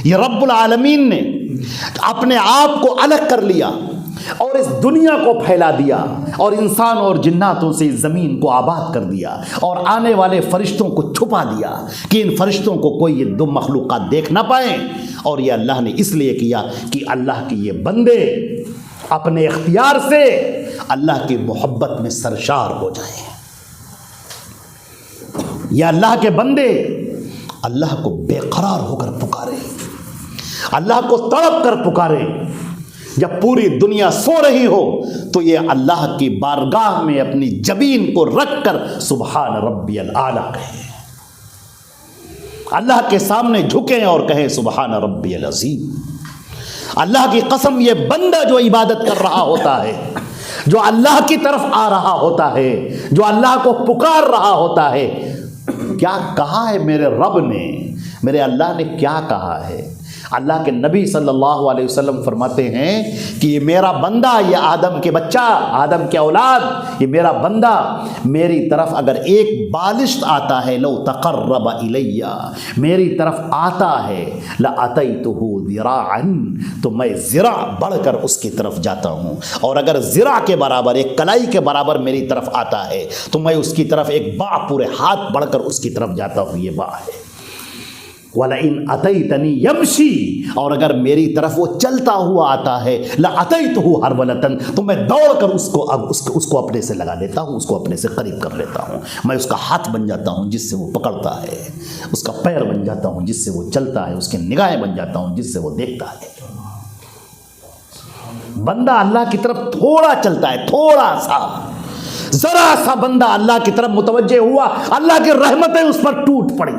Speaker 2: یہ رب العالمین نے اپنے آپ کو الگ کر لیا اور اس دنیا کو پھیلا دیا، اور انسان اور جناتوں سے اس زمین کو آباد کر دیا، اور آنے والے فرشتوں کو چھپا دیا کہ ان فرشتوں کو کوئی یہ دو مخلوقات دیکھ نہ پائیں۔ اور یہ اللہ نے اس لیے کیا کہ اللہ کے یہ بندے اپنے اختیار سے اللہ کی محبت میں سرشار ہو جائیں۔ یہ اللہ کے بندے اللہ کو بے قرار ہو کر پکارے، اللہ کو تڑپ کر پکارے۔ جب پوری دنیا سو رہی ہو تو یہ اللہ کی بارگاہ میں اپنی جبین کو رکھ کر سبحان ربی الاعلیٰ کہیں، اللہ کے سامنے جھکیں اور کہیں سبحان ربی العظیم۔ اللہ کی قسم، یہ بندہ جو عبادت کر رہا ہوتا ہے، جو اللہ کی طرف آ رہا ہوتا ہے، جو اللہ کو پکار رہا ہوتا ہے، کیا کہا ہے میرے رب نے، میرے اللہ نے کیا کہا ہے؟ اللہ کے نبی صلی اللہ علیہ وسلم فرماتے ہیں کہ یہ میرا بندہ، یہ آدم کے بچہ، آدم کے اولاد، یہ میرا بندہ میری طرف اگر ایک بالشت آتا ہے، لو تقرب الیہ، میری طرف آتا ہے، لاتیتہ ذراعا، تو میں ذراع بڑھ کر اس کی طرف جاتا ہوں، اور اگر ذراع کے برابر، ایک کلائی کے برابر میری طرف آتا ہے تو میں اس کی طرف ایک باع، پورے ہاتھ بڑھ کر اس کی طرف جاتا ہوں۔ یہ باع ہے۔ وَلَئِنْ أَتَيْتَنِي يَمْشِي، اور اگر میری طرف وہ چلتا ہوا آتا ہے، لَأَتَيْتُهُ هَرْوَلَةً، تو میں دوڑ کر اس کو اپنے سے لگا لیتا ہوں، اس کو اپنے سے قریب کر لیتا ہوں۔ میں اس کا ہاتھ بن جاتا ہوں جس سے وہ پکڑتا ہے، اس کا پیر بن جاتا ہوں جس سے وہ چلتا ہے، اس کی نگاہیں بن جاتا ہوں جس سے وہ دیکھتا ہے۔ بندہ اللہ کی طرف تھوڑا چلتا ہے، تھوڑا سا، ذرا سا بندہ اللہ کی طرف متوجہ ہوا، اللہ کی رحمتیں اس پر ٹوٹ پڑی۔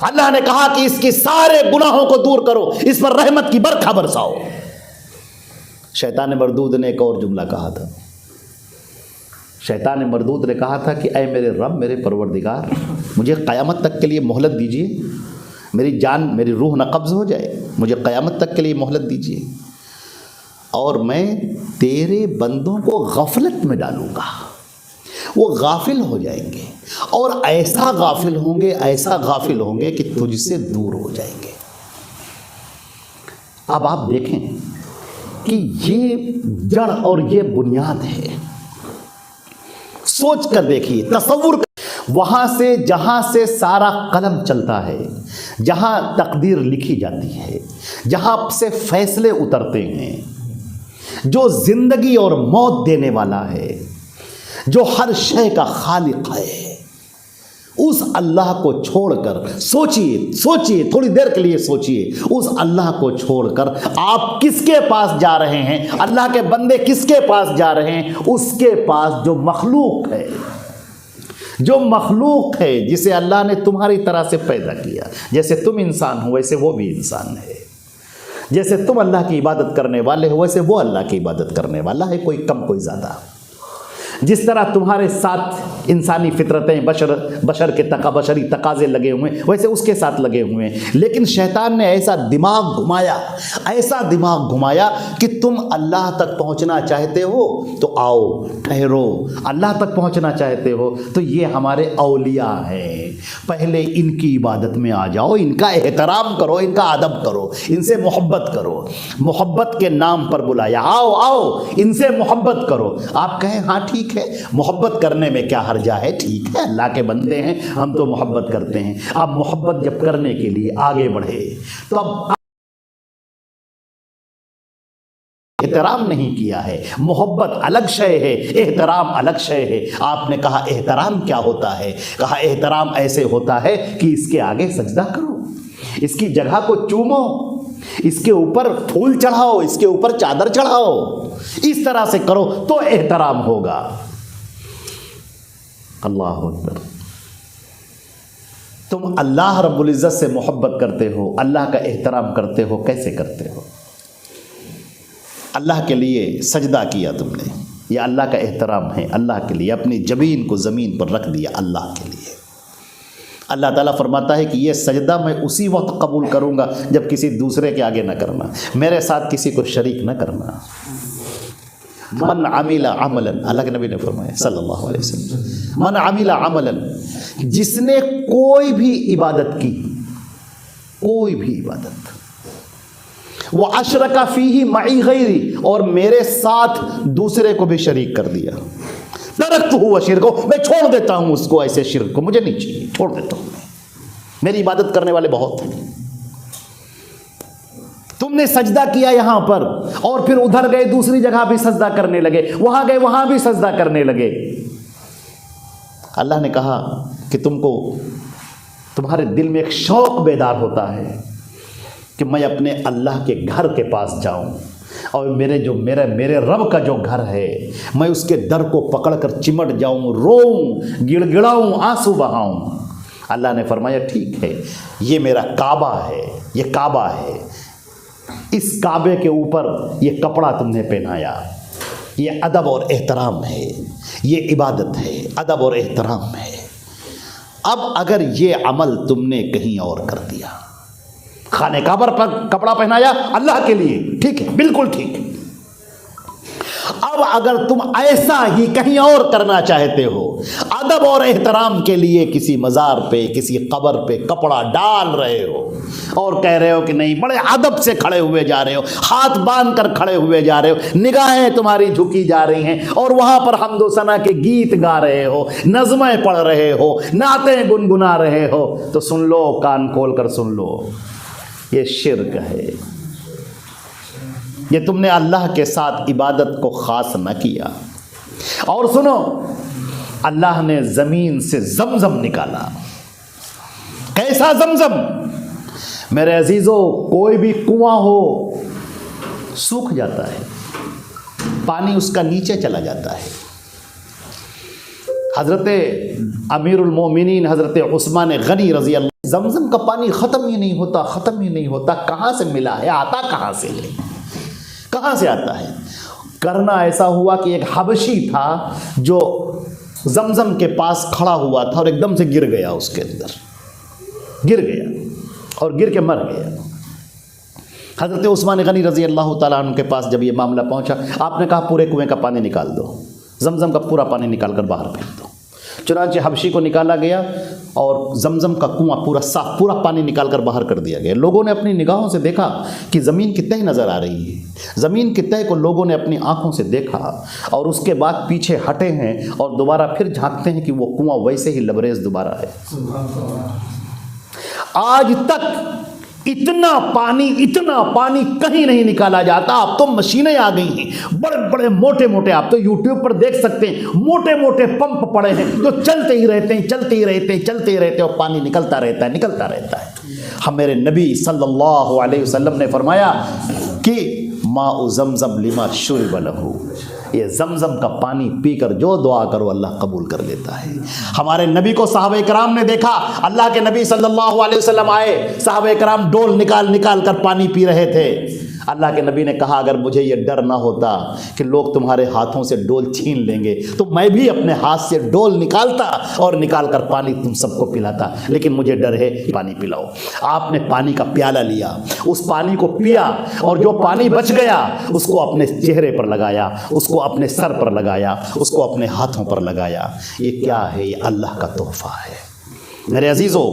Speaker 2: اللہ نے کہا کہ اس کے سارے گناہوں کو دور کرو، اس پر رحمت کی برکھا برساؤ۔ شیطان مردود نے ایک اور جملہ کہا تھا، شیطان مردود نے کہا تھا کہ اے میرے رب، میرے پروردگار، مجھے قیامت تک کے لیے مہلت دیجیے، میری جان، میری روح نہ قبض ہو جائے، مجھے قیامت تک کے لیے مہلت دیجیے، اور میں تیرے بندوں کو غفلت میں ڈالوں گا، وہ غافل ہو جائیں گے، اور ایسا غافل ہوں گے، ایسا غافل ہوں گے کہ تجھ سے دور ہو جائیں گے۔ اب آپ دیکھیں کہ یہ جڑ اور یہ بنیاد ہے، سوچ کر دیکھیے، تصور کر، وہاں سے جہاں سے سارا قلم چلتا ہے، جہاں تقدیر لکھی جاتی ہے، جہاں سے فیصلے اترتے ہیں، جو زندگی اور موت دینے والا ہے، جو ہر شے کا خالق ہے، اس اللہ کو چھوڑ کر سوچئے تھوڑی دیر کے لیے سوچئے، اس اللہ کو چھوڑ کر آپ کس کے پاس جا رہے ہیں؟ اللہ کے بندے کس کے پاس جا رہے ہیں؟ اس کے پاس جو مخلوق ہے، جو مخلوق ہے جسے اللہ نے تمہاری طرح سے پیدا کیا، جیسے تم انسان ہو ویسے وہ بھی انسان ہے، جیسے تم اللہ کی عبادت کرنے والے ہو ویسے وہ اللہ کی عبادت کرنے والا ہے، کوئی کم کوئی زیادہ۔ جس طرح تمہارے ساتھ انسانی فطرتیں بشری تقاضے لگے ہوئے ہیں ویسے اس کے ساتھ لگے ہوئے ہیں، لیکن شیطان نے ایسا دماغ گھمایا کہ تم اللہ تک پہنچنا چاہتے ہو تو آؤ ٹھہرو، اللہ تک پہنچنا چاہتے ہو تو یہ ہمارے اولیاء ہیں، پہلے ان کی عبادت میں آ جاؤ، ان کا احترام کرو، ان کا ادب کرو، ان سے محبت کرو، محبت کے نام پر بلایا، آؤ ان سے محبت کرو۔ آپ کہیں ہاں ٹھیک ہے، محبت کرنے میں کیا حرجہ ہے، ٹھیک ہے اللہ کے بندے ہیں ہم تو محبت کرتے ہیں۔ اب محبت جب کرنے کے لیے آگے بڑھے تو اب احترام نہیں کیا ہے، محبت الگ شے ہے، احترام الگ شے ہے۔ آپ نے کہا احترام کیا ہوتا ہے؟ کہا احترام ایسے ہوتا ہے کہ اس کے آگے سجدہ کرو، اس کی جگہ کو چومو، اس کے اوپر پھول چڑھاؤ، اس کے اوپر چادر چڑھاؤ، اس طرح سے کرو تو احترام ہوگا۔ اللہ اکبر۔ تم اللہ رب العزت سے محبت کرتے ہو، اللہ کا احترام کرتے ہو، کیسے کرتے ہو؟ اللہ کے لیے سجدہ کیا تم نے، یہ اللہ کا احترام ہے، اللہ کے لیے اپنی جبین کو زمین پر رکھ دیا اللہ کے لیے۔ اللہ تعالیٰ فرماتا ہے کہ یہ سجدہ میں اسی وقت قبول کروں گا جب کسی دوسرے کے آگے نہ کرنا، میرے ساتھ کسی کو شریک نہ کرنا۔ من عمل عملا، اللہ کے نبی نے فرمایا صلی اللہ علیہ وسلم، من عمل عملا، جس نے کوئی بھی عبادت کی، کوئی بھی عبادت، وَأَشْرَكَ فِيهِ مَعِي غَيْرِي، اور میرے ساتھ دوسرے کو بھی شریک کر دیا، ترکتہ وشرکہ، میں چھوڑ دیتا ہوں اس کو، ایسے شرک کو مجھے نہیں چاہیے، چھوڑ دیتا ہوں میں، میری عبادت کرنے والے بہت ہیں۔ تم نے سجدہ کیا یہاں پر اور پھر ادھر گئے دوسری جگہ بھی سجدہ کرنے لگے، وہاں گئے وہاں بھی سجدہ کرنے لگے۔ اللہ نے کہا کہ تم کو تمہارے دل میں ایک شوق بیدار ہوتا ہے کہ میں اپنے اللہ کے گھر کے پاس جاؤں، اور میرے رب کا جو گھر ہے میں اس کے در کو پکڑ کر چمٹ جاؤں، روؤں، گڑ گڑاؤں، آنسو بہاؤں۔ اللہ نے فرمایا ٹھیک ہے، یہ میرا کعبہ ہے، یہ کعبہ ہے، اس کعبے کے اوپر یہ کپڑا تم نے پہنایا، یہ ادب اور احترام ہے، یہ عبادت ہے، ادب اور احترام ہے۔ اب اگر یہ عمل تم نے کہیں اور کر دیا، خانہ کعبہ پر کپڑا پہنایا اللہ کے لیے، ٹھیک ہے، بالکل ٹھیک ہے، اب اگر تم ایسا ہی کہیں اور کرنا چاہتے ہو، ادب اور احترام کے لیے کسی مزار پہ کسی قبر پہ کپڑا ڈال رہے ہو اور کہہ رہے ہو کہ نہیں، بڑے ادب سے کھڑے ہوئے جا رہے ہو، ہاتھ باندھ کر کھڑے ہوئے جا رہے ہو، نگاہیں تمہاری جھکی جا رہی ہیں، اور وہاں پر حمد و ثنا کے گیت گا رہے ہو، نظمیں پڑھ رہے ہو، نعتیں گنگنا رہے ہو، تو سن لو، کان کھول کر سن لو، یہ شرک ہے، یہ تم نے اللہ کے ساتھ عبادت کو خاص نہ کیا۔ اور سنو، اللہ نے زمین سے زمزم نکالا، کیسا زمزم؟ میرے عزیزو، کوئی بھی کنواں ہو سوکھ جاتا ہے، پانی اس کا نیچے چلا جاتا ہے۔ حضرت امیر المومنین حضرت عثمان غنی رضی اللہ، زمزم کا پانی ختم ہی نہیں ہوتا، ختم ہی نہیں ہوتا، کہاں سے ملا ہے، آتا کہاں سے ہے، کہاں سے آتا ہے؟ کرنا ایسا ہوا کہ ایک حبشی تھا جو زمزم کے پاس کھڑا ہوا تھا اور ایک دم سے گر گیا، اس کے اندر گر گیا اور گر کے مر گیا۔ حضرت عثمان غنی رضی اللہ تعالیٰ عنہ کے پاس جب یہ معاملہ پہنچا، آپ نے کہا پورے کنویں کا پانی نکال دو، زمزم کا پورا پانی نکال کر باہر پھینک دو۔ چنانچہ حبشی کو نکالا گیا اور زمزم کا کنواں پورا صاف، پورا پانی نکال کر باہر کر دیا گیا۔ لوگوں نے اپنی نگاہوں سے دیکھا کہ زمین کی تہ نظر آ رہی ہے، زمین کی تہ کو لوگوں نے اپنی آنکھوں سے دیکھا، اور اس کے بعد پیچھے ہٹے ہیں اور دوبارہ پھر جھانکتے ہیں کہ وہ کنواں ویسے ہی لبریز دوبارہ ہے۔ آج تک اتنا پانی کہیں نہیں نکالا جاتا۔ اب تو مشینیں آ گئی ہیں، بڑے بڑے موٹے موٹے، آپ تو یوٹیوب پر دیکھ سکتے ہیں، موٹے موٹے پمپ پڑے ہیں جو چلتے ہی رہتے اور پانی نکلتا رہتا ہے۔ ہم میرے نبی صلی اللہ علیہ وسلم نے فرمایا کہ ماء زمزم لما شرب لہ، یہ زمزم کا پانی پی کر جو دعا کرو اللہ قبول کر لیتا ہے۔ ہمارے نبی کو صحابہ کرام نے دیکھا، اللہ کے نبی صلی اللہ علیہ وسلم آئے، صحابہ کرام ڈول نکال نکال کر پانی پی رہے تھے۔ اللہ کے نبی نے کہا اگر مجھے یہ ڈر نہ ہوتا کہ لوگ تمہارے ہاتھوں سے ڈول چھین لیں گے تو میں بھی اپنے ہاتھ سے ڈول نکالتا اور نکال کر پانی تم سب کو پلاتا، لیکن مجھے ڈر ہے، پانی پلاؤ۔ آپ نے پانی کا پیالہ لیا، اس پانی کو پیا، اور جو پانی بچ گیا اس کو اپنے چہرے پر لگایا، اس کو اپنے سر پر لگایا، اس کو اپنے ہاتھوں پر لگایا۔ یہ کیا ہے؟ یہ اللہ کا تحفہ ہے۔ میرے عزیزو،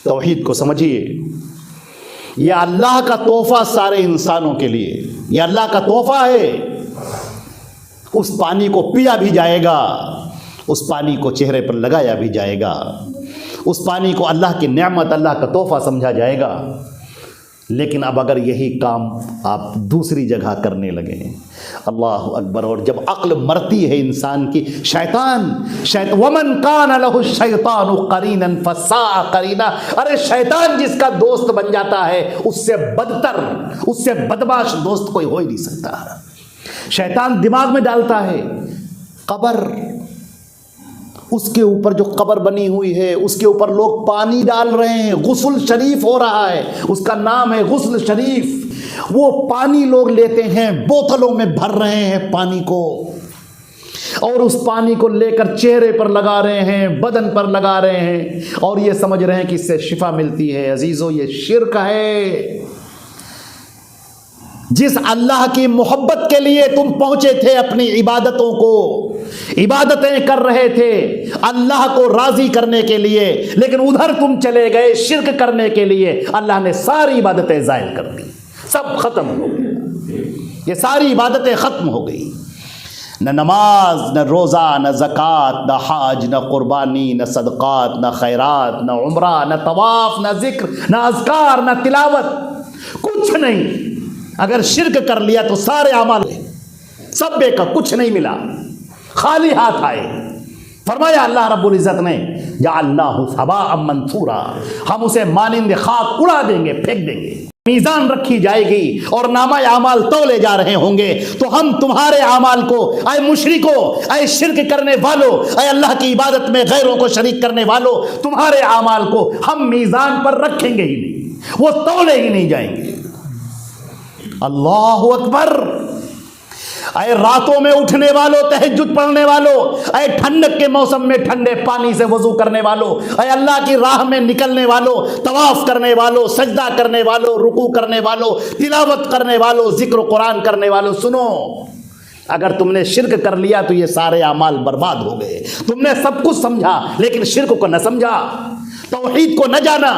Speaker 2: توحید کو سمجھیے، یہ اللہ کا تحفہ سارے انسانوں کے لیے، یہ اللہ کا تحفہ ہے۔ اس پانی کو پیا بھی جائے گا، اس پانی کو چہرے پر لگایا بھی جائے گا، اس پانی کو اللہ کی نعمت، اللہ کا تحفہ سمجھا جائے گا۔ لیکن اب اگر یہی کام آپ دوسری جگہ کرنے لگیں، اللہ اکبر، اور جب عقل مرتی ہے انسان کی، شیطان ومن کان لہ الشیطان قرینا فساء قرینا، ارے شیطان جس کا دوست بن جاتا ہے اس سے بدتر، اس سے بدمعاش دوست کوئی ہو ہی نہیں سکتا۔ شیطان دماغ میں ڈالتا ہے قبر، اس کے اوپر جو قبر بنی ہوئی ہے اس کے اوپر لوگ پانی ڈال رہے ہیں، غسل شریف ہو رہا ہے، اس کا نام ہے غسل شریف۔ وہ پانی لوگ لیتے ہیں، بوتلوں میں بھر رہے ہیں پانی کو، اور اس پانی کو لے کر چہرے پر لگا رہے ہیں، بدن پر لگا رہے ہیں، اور یہ سمجھ رہے ہیں کہ اس سے شفا ملتی ہے۔ عزیزو، یہ شرک ہے۔ جس اللہ کی محبت کے لیے تم پہنچے تھے اپنی عبادتوں کو، عبادتیں کر رہے تھے اللہ کو راضی کرنے کے لیے، لیکن ادھر تم چلے گئے شرک کرنے کے لیے، اللہ نے ساری عبادتیں زائل کر دی، سب ختم ہو گئی، یہ ساری عبادتیں ختم ہو گئی۔ نہ نماز، نہ روزہ، نہ زکوٰۃ، نہ حج، نہ قربانی، نہ صدقات، نہ خیرات، نہ عمرہ، نہ طواف، نہ ذکر، نہ اذکار، نہ تلاوت، کچھ نہیں۔ اگر شرک کر لیا تو سارے اعمال سب بے کا، کچھ نہیں ملا، خالی ہاتھ آئے۔ فرمایا اللہ رب العزت نے جعلناہ ھباء منثورا، ہم اسے مانند خاک اڑا دیں گے، پھینک دیں گے۔ میزان رکھی جائے گی اور نامہ اعمال تولے جا رہے ہوں گے، تو ہم تمہارے اعمال کو، اے مشرکو، اے شرک کرنے والو، اے اللہ کی عبادت میں غیروں کو شریک کرنے والو، تمہارے اعمال کو ہم میزان پر رکھیں گے ہی نہیں، وہ تولے ہی نہیں جائیں گے۔ اللہ اکبر۔ اے راتوں میں اٹھنے والوں، تہجد پڑھنے والوں، اے ٹھنڈک کے موسم میں ٹھنڈے پانی سے وضو کرنے والوں، اے اللہ کی راہ میں نکلنے والوں، طواف کرنے والوں، سجدہ کرنے والوں، رکوع کرنے والوں، تلاوت کرنے والوں، ذکر و قرآن کرنے والوں، سنو، اگر تم نے شرک کر لیا تو یہ سارے اعمال برباد ہو گئے۔ تم نے سب کچھ سمجھا لیکن شرک کو نہ سمجھا، توحید کو نہ جانا،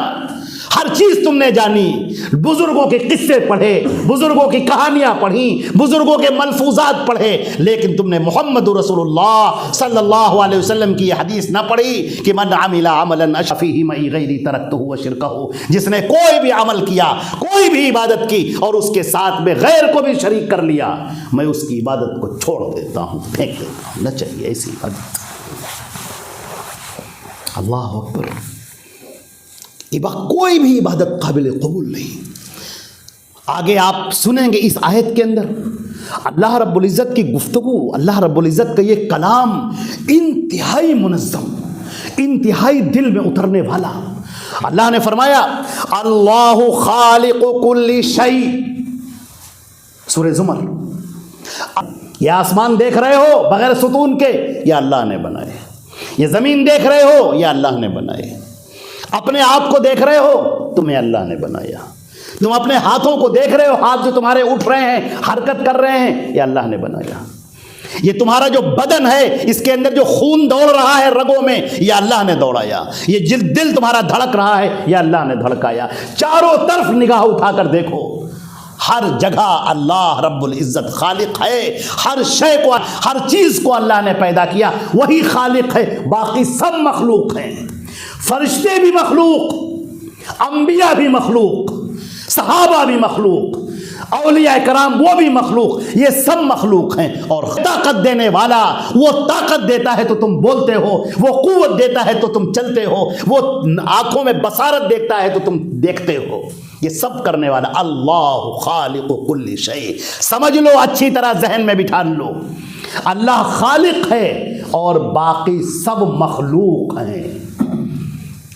Speaker 2: ہر چیز تم نے جانی، بزرگوں کے قصے پڑھے، بزرگوں کی کہانیاں پڑھی، بزرگوں کے ملفوظات پڑھے، لیکن تم نے محمد رسول اللہ صلی اللہ علیہ وسلم کی یہ حدیث نہ پڑھی کہ من عمل عملا اشرک فیہ معی غیری ترکتہ وشرکہ، جس نے کوئی بھی عمل کیا، کوئی بھی عبادت کی اور اس کے ساتھ میں غیر کو بھی شریک کر لیا، میں اس کی عبادت کو چھوڑ دیتا ہوں، پھینک دیتا ہوں۔ نہ چاہیے ایسی عبادت۔ اللہ اکبر۔ کوئی بھی عبادت قابل قبول نہیں۔ آگے آپ سنیں گے اس آیت کے اندر اللہ رب العزت کی گفتگو، اللہ رب العزت کا یہ کلام انتہائی منظم، انتہائی دل میں اترنے والا۔ اللہ نے فرمایا اللہ خالق کل شیء، سورہ زمر، یہ آسمان دیکھ رہے ہو بغیر ستون کے، یہ اللہ نے بنائے، یہ زمین دیکھ رہے ہو، یہ اللہ نے بنائے، اپنے آپ کو دیکھ رہے ہو، تمہیں اللہ نے بنایا، تم اپنے ہاتھوں کو دیکھ رہے ہو، ہاتھ جو تمہارے اٹھ رہے ہیں، حرکت کر رہے ہیں، یہ اللہ نے بنایا، یہ تمہارا جو بدن ہے اس کے اندر جو خون دوڑ رہا ہے رگوں میں، یہ اللہ نے دوڑایا، یہ دل تمہارا دھڑک رہا ہے، یہ اللہ نے دھڑکایا۔ چاروں طرف نگاہ اٹھا کر دیکھو، ہر جگہ اللہ رب العزت خالق ہے، ہر شے کو، ہر چیز کو اللہ نے پیدا کیا، وہی خالق ہے، باقی سب مخلوق ہیں، فرشتے بھی مخلوق، انبیاء بھی مخلوق، صحابہ بھی مخلوق، اولیاء کرام وہ بھی مخلوق، یہ سب مخلوق ہیں۔ اور طاقت دینے والا، وہ طاقت دیتا ہے تو تم بولتے ہو، وہ قوت دیتا ہے تو تم چلتے ہو، وہ آنکھوں میں بصارت دیتا ہے تو تم دیکھتے ہو، یہ سب کرنے والا اللہ خالق کل شیء. سمجھ لو، اچھی طرح ذہن میں بٹھا لو، اللہ خالق ہے اور باقی سب مخلوق ہیں.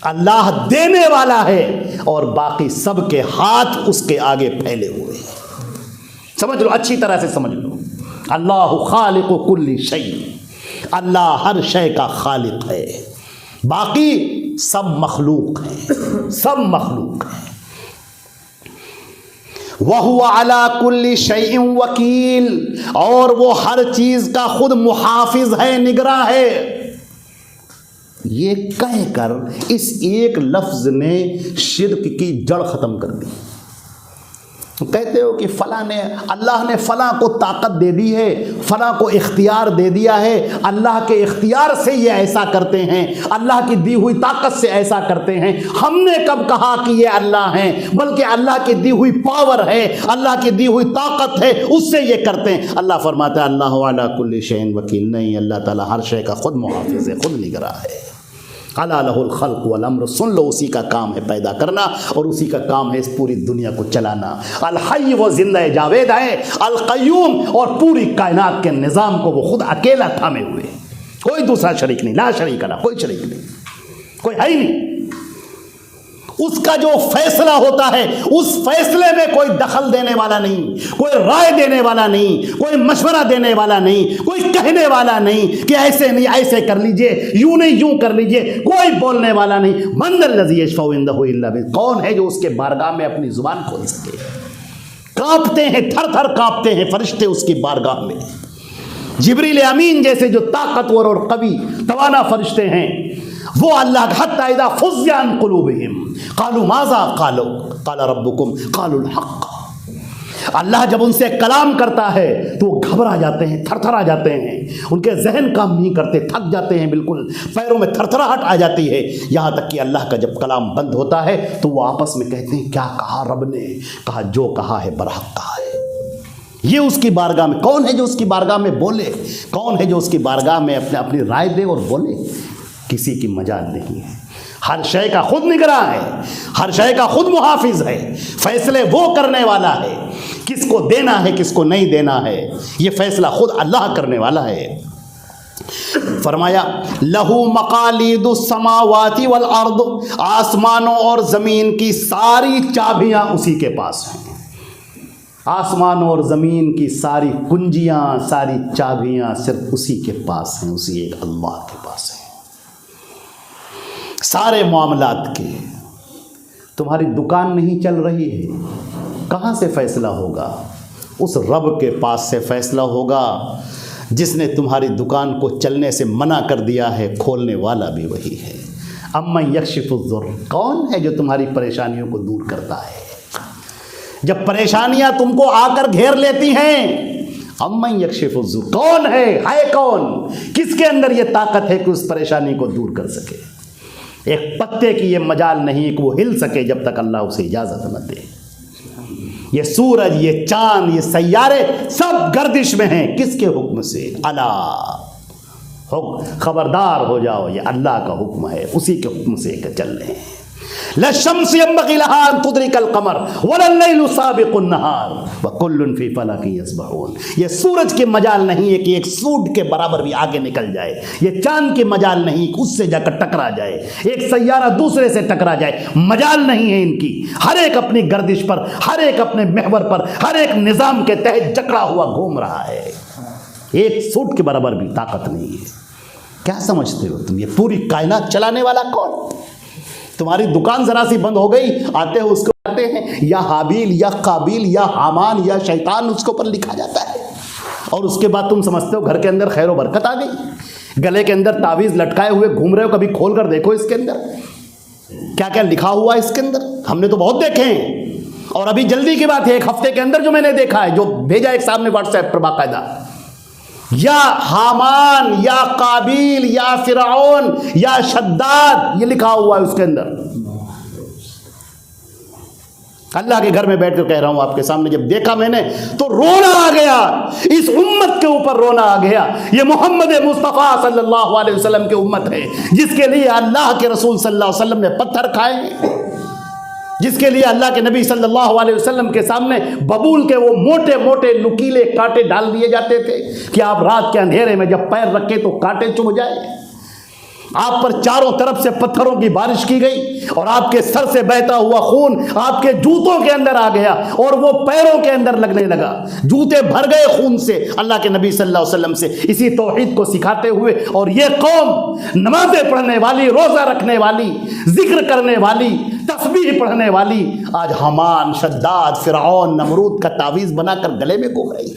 Speaker 2: اللہ دینے والا ہے اور باقی سب کے ہاتھ اس کے آگے پھیلے ہوئے ہیں. سمجھ لو، اچھی طرح سے سمجھ لو. اللہ خالق کل شیء، اللہ ہر شے کا خالق ہے، باقی سب مخلوق ہیں، سب مخلوق ہیں. وَهُوَ عَلَى كُلِّ شَيْءٍ وَكِيلٌ، اور وہ ہر چیز کا خود محافظ ہے، نگراں ہے. یہ کہہ کر اس ایک لفظ نے شرک کی جڑ ختم کر دی. کہتے ہو کہ فلاں نے، اللہ نے فلاں کو طاقت دے دی ہے، فلاں کو اختیار دے دیا ہے، اللہ کے اختیار سے یہ ایسا کرتے ہیں، اللہ کی دی ہوئی طاقت سے ایسا کرتے ہیں. ہم نے کب کہا کہ یہ اللہ ہیں؟ بلکہ اللہ کی دی ہوئی پاور ہے، اللہ کی دی ہوئی طاقت ہے، اس سے یہ کرتے ہیں. اللہ فرماتا ہے اللہ علی کل شیء وکیل. نہیں، اللہ تعالیٰ ہر شے کا خود محافظ ہے، خود نگراں ہے. الا لہ الخلق والامر، سن لو، اسی کا کام ہے پیدا کرنا اور اسی کا کام ہے اس پوری دنیا کو چلانا. الحی، وہ زندہ جاوید ہے. القیوم، اور پوری کائنات کے نظام کو وہ خود اکیلا تھامے ہوئے، کوئی دوسرا شریک نہیں. لا شریک لہ، کوئی شریک نہیں، کوئی ہے ہی نہیں. اس کا جو فیصلہ ہوتا ہے اس فیصلے میں کوئی دخل دینے والا نہیں، کوئی رائے دینے والا نہیں، کوئی مشورہ دینے والا نہیں، کوئی کہنے والا نہیں کہ ایسے نہیں ایسے کر لیجئے، یوں نہیں یوں کر لیجئے، کوئی بولنے والا نہیں. من ذا الذی یشفع عندہ الا بإذنہ، کون ہے جو اس کے بارگاہ میں اپنی زبان کھول سکے؟ کانپتے ہیں، تھر تھر کانپتے ہیں فرشتے اس کی بارگاہ میں. جبریل امین جیسے جو طاقتور اور قوی توانا فرشتے ہیں وہ اللہ حتی اذا فزع عن قلوبہم قالوا ماذا قالوا قال ربکم قالوا الحق. اللہ جب ان سے کلام کرتا ہے تو وہ گھبرا جاتے ہیں، تھر تھر آ جاتے ہیں، ان کے ذہن کام نہیں کرتے، تھک جاتے ہیں، بالکل پیروں میں تھر تھراہٹ آ جاتی ہے. یہاں تک کہ اللہ کا جب کلام بند ہوتا ہے تو وہ آپس میں کہتے ہیں کیا کہا رب نے؟ کہا جو کہا ہے برحق کہا ہے. یہ اس کی بارگاہ میں کون ہے جو اس کی بارگاہ میں بولے؟ کون ہے جو اس کی بارگاہ میں اپنی رائے دے اور بولے؟ کسی کی مجال نہیں ہے. ہر شے کا خود نگراں ہے، ہر شے کا خود محافظ ہے. فیصلے وہ کرنے والا ہے، کس کو دینا ہے کس کو نہیں دینا ہے یہ فیصلہ خود اللہ کرنے والا ہے. فرمایا لہو مقالید السماوات والارض، آسمانوں اور زمین کی ساری چابیاں اسی کے پاس ہیں. آسمانوں اور زمین کی ساری کنجیاں، ساری چابیاں صرف اسی کے پاس ہیں، اسی ایک اللہ کے پاس ہیں. سارے معاملات کے. تمہاری دکان نہیں چل رہی ہے، کہاں سے فیصلہ ہوگا؟ اس رب کے پاس سے فیصلہ ہوگا جس نے تمہاری دکان کو چلنے سے منع کر دیا ہے. کھولنے والا بھی وہی ہے. امن یکشف الضر، کون ہے جو تمہاری پریشانیوں کو دور کرتا ہے؟ جب پریشانیاں تم کو آ کر گھیر لیتی ہیں، امن یکشف الضر، کون ہے کون؟ کس کے اندر یہ طاقت ہے کہ اس پریشانی کو دور کر سکے؟ ایک پتے کی یہ مجال نہیں کہ وہ ہل سکے جب تک اللہ اسے اجازت نہ دے. یہ سورج، یہ چاند، یہ سیارے سب گردش میں ہیں. کس کے حکم سے؟ اللہ، خبردار ہو جاؤ، یہ اللہ کا حکم ہے، اسی کے حکم سے چل رہے ہیں. للشمس ينبغي لها ان تدرك القمر ولا الليل سابق النهار وكل في فلك يسبحون. یہ سورج کے مجال نہیں ہے کہ ایک سوٹ کے برابر بھی آگے نکل جائے، یہ چاند کے مجال نہیں کہ اس سے جا کر ٹکرا جائے، ایک سیارہ دوسرے سے ٹکرا جائے، مجال نہیں ہے ان کی. ہر ایک اپنی گردش پر، ہر ایک اپنے محور پر، ہر ایک نظام کے تحت جکڑا ہوا گھوم رہا ہے. ایک سوٹ کے برابر بھی طاقت نہیں ہے. کیا سمجھتے ہو تم یہ پوری کائنات چلانے والا کون؟ تمہاری دکان ذرا سی بند ہو گئی، آتے ہو اس کو آتے ہیں یا حابیل یا قابیل یا حامان یا شیطان اس کے اوپر لکھا جاتا ہے، اور اس کے بعد تم سمجھتے ہو گھر کے اندر خیر و برکت آ گئی. گلے کے اندر تعویذ لٹکائے ہوئے گھوم رہے ہو، کبھی کھول کر دیکھو اس کے اندر کیا کیا لکھا ہوا ہے اس کے اندر. ہم نے تو بہت دیکھے ہیں، اور ابھی جلدی کی بات ہے، ایک ہفتے کے اندر جو میں نے دیکھا ہے، جو بھیجا ایک صاحب نے واٹس ایپ پر باقاعدہ، یا حامان یا قابیل یا فرعون یا شداد یہ لکھا ہوا ہے اس کے اندر. اللہ کے گھر میں بیٹھ کر کہہ رہا ہوں آپ کے سامنے، جب دیکھا میں نے تو رونا آ گیا، اس امت کے اوپر رونا آ گیا. یہ محمد مصطفیٰ صلی اللہ علیہ وسلم کی امت ہے جس کے لیے اللہ کے رسول صلی اللہ علیہ وسلم نے پتھر کھائے، جس کے لیے اللہ کے نبی صلی اللہ علیہ وسلم کے سامنے ببول کے وہ موٹے موٹے نکیلے کانٹے ڈال دیے جاتے تھے کہ آپ رات کے اندھیرے میں جب پیر رکھے تو کانٹے چبھ جائے. آپ پر چاروں طرف سے پتھروں کی بارش کی گئی اور آپ کے سر سے بہتا ہوا خون آپ کے جوتوں کے اندر آ گیا اور وہ پیروں کے اندر لگنے لگا. جوتے بھر گئے خون سے اللہ کے نبی صلی اللہ علیہ وسلم سے اسی توحید کو سکھاتے ہوئے. اور یہ قوم نمازیں پڑھنے والی, روزہ رکھنے والی, ذکر کرنے والی, تسبیح پڑھنے والی, آج حمان, شداد, فرعون, نمرود کا تعویذ بنا کر گلے میں گھوم رہی.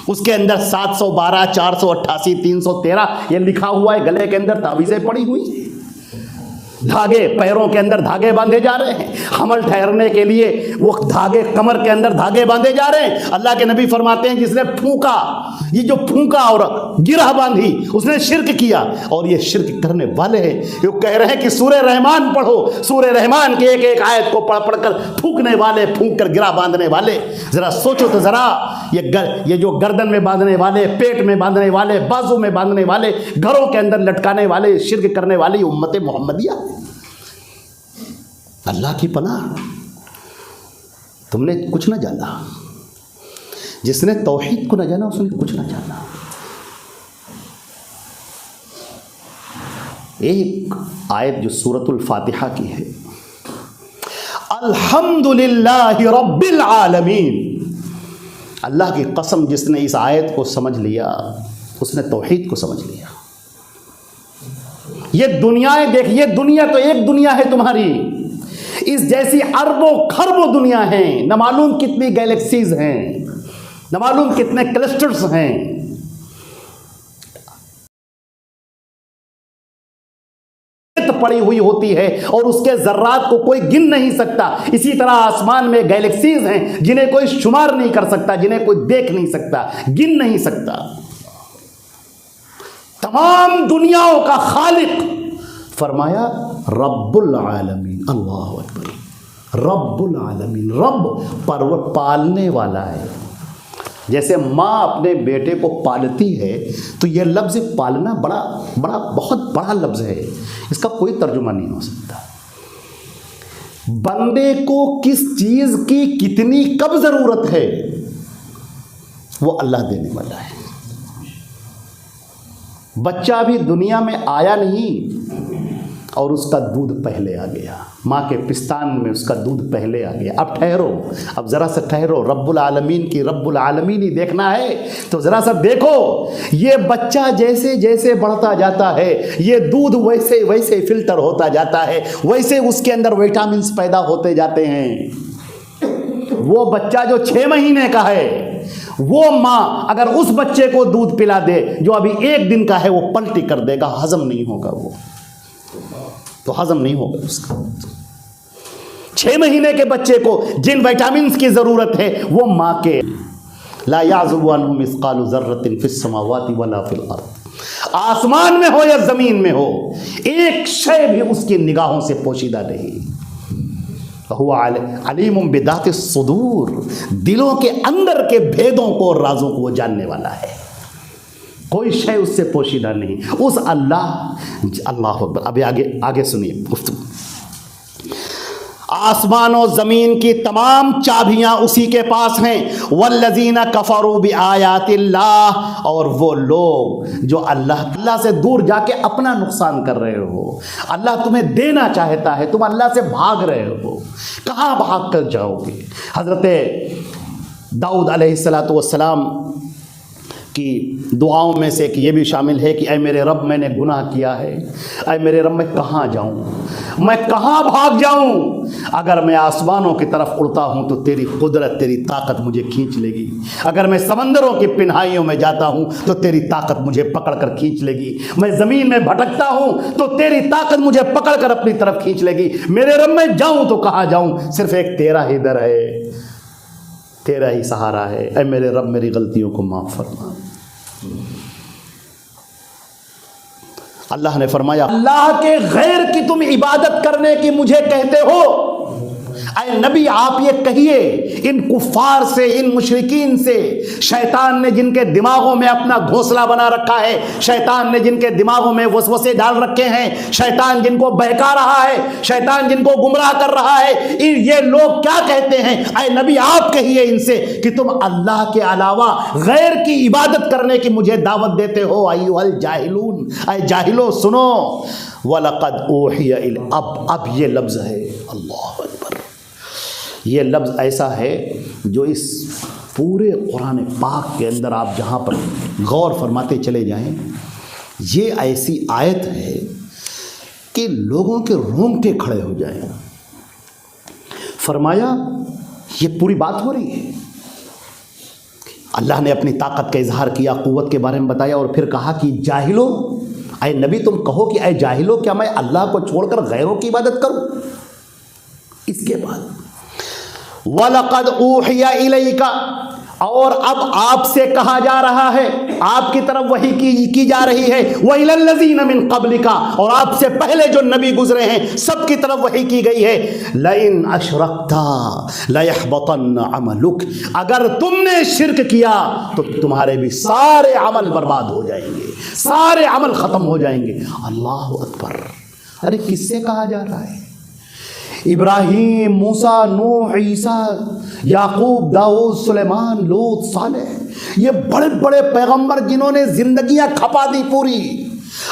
Speaker 2: اس کے اندر 712, 488, 313 یہ لکھا ہوا ہے. گلے کے اندر تعویذیں پڑی ہوئی, دھاگے پیروں کے اندر دھاگے باندھے جا رہے ہیں. حمل ٹھہرنے کے لیے وہ دھاگے کمر کے اندر دھاگے باندھے جا رہے ہیں. اللہ کے نبی فرماتے ہیں جس نے پھونکا, یہ جو پھونکا اور گرہ باندھی, اس نے شرک کیا. اور یہ شرک کرنے والے ہیں جو کہہ رہے ہیں کہ سورہ رحمان پڑھو. سورہ رحمان کے ایک ایک آیت کو پڑھ پڑھ کر پھونکنے والے, پھونک کر گرہ باندھنے والے. ذرا سوچو تو ذرا, یہ جو گردن میں باندھنے والے, پیٹ میں باندھنے والے, بازو میں باندھنے والے, گھروں کے اندر لٹکانے والے, شرک کرنے والی امت محمدیہ. اللہ کی پناہ, تم نے کچھ نہ جانا. جس نے توحید کو نہ جانا اس نے کچھ نہ جانا. ایک آیت جو سورۃ الفاتحہ کی ہے, الحمدللہ رب العالمین. اللہ کی قسم, جس نے اس آیت کو سمجھ لیا اس نے توحید کو سمجھ لیا. یہ دنیایں دیکھ, یہ دنیا تو ایک دنیا ہے تمہاری, اس جیسی اربوں خربوں دنیا ہیں, نہ معلوم کتنی گیلیکسیز ہیں, نہ معلوم کتنے کلسٹرز ہیں. پڑی ہوئی ہوتی ہے اور اس کے ذرات کو کوئی گن نہیں سکتا. اسی طرح آسمان میں گیلیکسیز ہیں جنہیں کوئی شمار نہیں کر سکتا, جنہیں کوئی دیکھ نہیں سکتا, گن نہیں سکتا. تمام دنیاؤں کا خالق فرمایا رب العالمین. اللہ اکبر, رب العالمین. رب پالنے والا ہے. جیسے ماں اپنے بیٹے کو پالتی ہے تو یہ لفظ پالنا بہت بڑا لفظ ہے, اس کا کوئی ترجمہ نہیں ہو سکتا. بندے کو کس چیز کی کتنی کب ضرورت ہے وہ اللہ دینے والا ہے. بچہ بھی دنیا میں آیا نہیں اور اس کا دودھ پہلے آ گیا, ماں کے پستان میں اس کا دودھ پہلے آ گیا. اب ٹھہرو, اب ذرا سا ٹھہرو. رب العالمین کی رب العالمین ہی دیکھنا ہے تو ذرا سا دیکھو. یہ بچہ جیسے جیسے بڑھتا جاتا ہے, یہ دودھ ویسے ویسے فلٹر ہوتا جاتا ہے, ویسے اس کے اندر وٹامنس پیدا ہوتے جاتے ہیں. وہ بچہ جو 6 مہینے کا ہے, وہ ماں اگر اس بچے کو دودھ پلا دے جو ابھی 1 دن کا ہے, وہ پلٹی کر دے گا, ہضم نہیں ہوگا, وہ تو ہضم نہیں ہوگا اس کا. 6 مہینے کے بچے کو جن وٹامنس کی ضرورت ہے وہ ماں کے. لا یعزب عنہ مثقال ذرۃ فی السماوات ولا فی الارض. آسمان میں ہو یا زمین میں ہو, ایک شے بھی اس کی نگاہوں سے پوشیدہ نہیں. هو علیم بذات الصدور. دلوں کے اندر کے بھیدوں کو اور رازوں کو وہ جاننے والا ہے. کوئی شے اس سے پوشیدہ نہیں. اس اللہ اکبر. ابھی آگے سنیے گفتگو. آسمان و زمین کی تمام چابیاں اسی کے پاس ہیں. والذین کفروا بآیات اللہ. اور وہ لوگ جو اللہ سے دور جا کے اپنا نقصان کر رہے ہو. اللہ تمہیں دینا چاہتا ہے, تم اللہ سے بھاگ رہے ہو, کہاں بھاگ کر جاؤ گے. حضرت داؤد علیہ السلام کی دعاؤں میں سے ایک یہ بھی شامل ہے کہ اے میرے رب, میں نے گناہ کیا ہے, اے میرے رب میں کہاں جاؤں, میں کہاں بھاگ جاؤں. اگر میں آسمانوں کی طرف اڑتا ہوں تو تیری قدرت, تیری طاقت مجھے کھینچ لے گی. اگر میں سمندروں کی پنہائیوں میں جاتا ہوں تو تیری طاقت مجھے پکڑ کر کھینچ لے گی. میں زمین میں بھٹکتا ہوں تو تیری طاقت مجھے پکڑ کر اپنی طرف کھینچ لے گی. میرے رب میں جاؤں تو کہاں جاؤں, صرف ایک تیرا ہی در ہے, تیرا ہی سہارا ہے. اے میرے رب میری غلطیوں کو معاف فرما. اللہ نے فرمایا اللہ کے غیر کی تم عبادت کرنے کی مجھے کہتے ہو, اے نبی آپ یہ کہیے ان کفار سے، ان مشرکین سے، شیطان نے جن کے دماغوں میں اپنا گھونسلہ بنا رکھا ہے، شیطان نے جن کے دماغوں میں وسوسے ڈال رکھے ہیں، شیطان جن کو بہکا رہا ہے، شیطان جن کو گمراہ کر رہا ہے، یہ لوگ کیا کہتے ہیں؟ اے نبی آپ کہیے ان سے کہ تم اللہ کے علاوہ غیر کی عبادت کرنے کی مجھے دعوت دیتے ہو۔ ایھا الجاہلون، اے جاہلو سنو، وَلَقَدْ أُوحِيَ اب یہ لفظ ہے، اللہ اکبر، یہ لفظ ایسا ہے جو اس پورے قرآن پاک کے اندر آپ جہاں پر غور فرماتے چلے جائیں، یہ ایسی آیت ہے کہ لوگوں کے رونگٹے کھڑے ہو جائیں۔ فرمایا یہ پوری بات ہو رہی ہے، اللہ نے اپنی طاقت کا اظہار کیا، قوت کے بارے میں بتایا، اور پھر کہا کہ جاہلو، اے نبی تم کہو کہ اے جاہلو کیا میں اللہ کو چھوڑ کر غیروں کی عبادت کروں؟ اس کے بعد وَلَقَدْ أُوحِيَ إِلَيْكَ، اور اب آپ سے کہا جا رہا ہے، آپ کی طرف وحی کی جا رہی ہے، وَإِلَى الَّذِينَ مِن قَبْلِكَ، اور آپ سے پہلے جو نبی گزرے ہیں سب کی طرف وحی کی گئی ہے، لَإِنْ أَشْرَكْتَ لَيَحْبَطَنَّ عَمَلُكَ، اگر تم نے شرک کیا تو تمہارے بھی سارے عمل برباد ہو جائیں گے، سارے عمل ختم ہو جائیں گے۔ اللہ اکبر، ارے کس سے کہا جا رہا ہے؟ ابراہیم، موسیٰ، نوح، عیسیٰ، یعقوب، داؤد، سلیمان، لوط، صالح، یہ بڑے بڑے پیغمبر جنہوں نے زندگیاں کھپا دی پوری،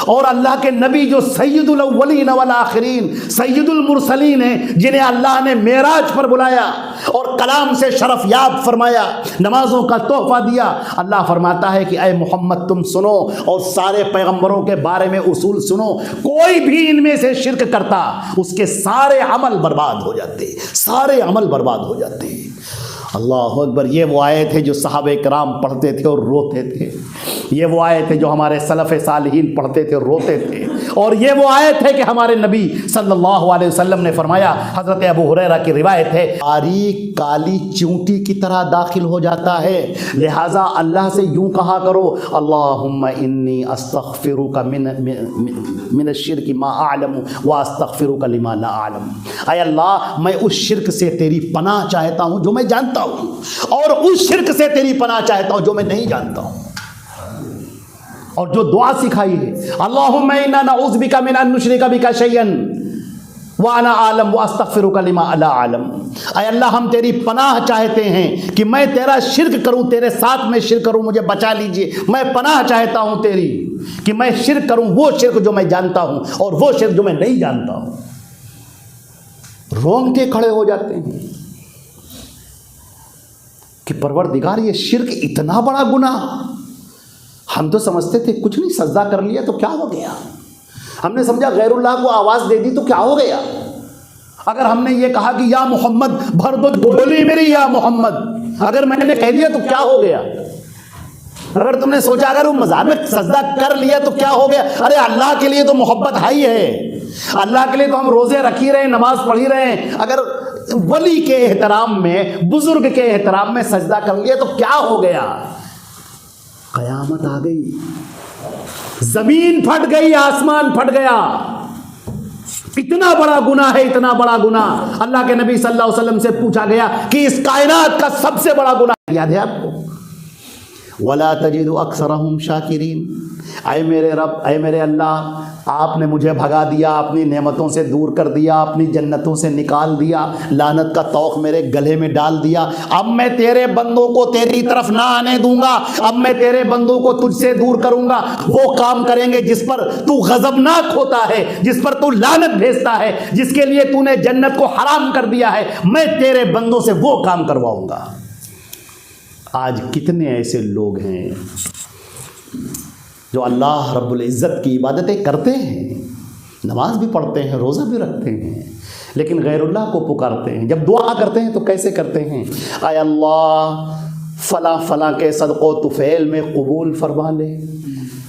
Speaker 2: اور اللہ کے نبی جو سید الاولین والآخرین، سید المرسلین ہیں، جنہیں اللہ نے معراج پر بلایا اور کلام سے شرف یاب فرمایا، نمازوں کا تحفہ دیا۔ اللہ فرماتا ہے کہ اے محمد تم سنو اور سارے پیغمبروں کے بارے میں اصول سنو، کوئی بھی ان میں سے شرک کرتا اس کے سارے عمل برباد ہو جاتے، سارے عمل برباد ہو جاتے۔ اللہ اکبر، یہ وہ آیت ہے جو صحابہ کرام پڑھتے تھے اور روتے تھے، یہ وہ آیت ہے جو ہمارے سلف صالحین پڑھتے تھے اور روتے تھے، اور یہ وہ آیت ہے کہ ہمارے نبی صلی اللہ علیہ وسلم نے فرمایا، حضرت ابو ہریرہ کی روایت ہے، باریک کالی چونٹی کی طرح داخل ہو جاتا ہے، لہٰذا اللہ سے یوں کہا کرو، اللہم انی استغفرک من الشرک ما اعلم واستغفرک لما لا اعلم، اے اللہ میں اس شرک سے تیری پناہ چاہتا ہوں جو میں جانتا ہوں، اور اس شرک سے تیری پناہ چاہتا ہوں جو میں نہیں جانتا ہوں۔ اور جو دعا سکھائی ہے، اللہم انا نعوذ بک من ان نشرک بک شیئا وانا اعلم واستغفرک لما لا اعلم، اے اللہ ہم تیری پناہ چاہتے ہیں کہ میں تیرا شرک کروں، تیرے ساتھ میں شرک کروں، مجھے بچا لیجئے، میں پناہ چاہتا ہوں تیری کہ میں شرک کروں، وہ شرک جو میں جانتا ہوں اور وہ شرک جو میں نہیں جانتا ہوں۔ رونگٹے کھڑے ہو جاتے ہیں کہ پروردگار یہ شرک اتنا بڑا گناہ، ہم تو سمجھتے تھے کچھ نہیں، سجدہ کر لیا تو کیا ہو گیا، ہم نے سمجھا غیر اللہ کو آواز دے دی تو کیا ہو گیا، اگر ہم نے یہ کہا کہ یا محمد بھر دو جھولی میری یا محمد، اگر میں نے کہہ دیا تو کیا ہو گیا، اگر تم نے سوچا اگر وہ مزار میں سجدہ کر لیا تو کیا ہو گیا، ارے اللہ کے لیے تو محبت ہے ہی ہے، اللہ کے لیے تو ہم روزے رکھ ہی رہے ہیں، نماز پڑھ ہی رہے ہیں، اگر ولی کے احترام میں، بزرگ کے احترام میں سجدہ کر لیا تو کیا ہو گیا۔ قیامت آ گئی، زمین پھٹ گئی، آسمان پھٹ گیا، اتنا بڑا گناہ ہے، اتنا بڑا گناہ۔ اللہ کے نبی صلی اللہ علیہ وسلم سے پوچھا گیا کہ اس کائنات کا سب سے بڑا گناہ یاد ہے آپ کو؟ وَلَا تَجِدُ أَكْثَرَهُمْ شَاكِرِينَ، اے میرے رب، اے میرے اللہ، آپ نے مجھے بھگا دیا، اپنی نعمتوں سے دور کر دیا، اپنی جنتوں سے نکال دیا، لعنت کا طوق میرے گلے میں ڈال دیا، اب میں تیرے بندوں کو تیری طرف نہ آنے دوں گا، اب میں تیرے بندوں کو تجھ سے دور کروں گا، وہ کام کریں گے جس پر تو غضبناک ہوتا ہے، جس پر تو لعنت بھیجتا ہے، جس کے لیے تو نے جنت کو حرام کر دیا ہے، میں تیرے بندوں سے وہ کام کرواؤں گا۔ آج کتنے ایسے لوگ ہیں جو اللہ رب العزت کی عبادتیں کرتے ہیں، نماز بھی پڑھتے ہیں، روزہ بھی رکھتے ہیں، لیکن غیر اللہ کو پکارتے ہیں۔ جب دعا کرتے ہیں تو کیسے کرتے ہیں؟ اے اللہ فلاں فلاں کے صدقہ و طفیل میں قبول فرما لے،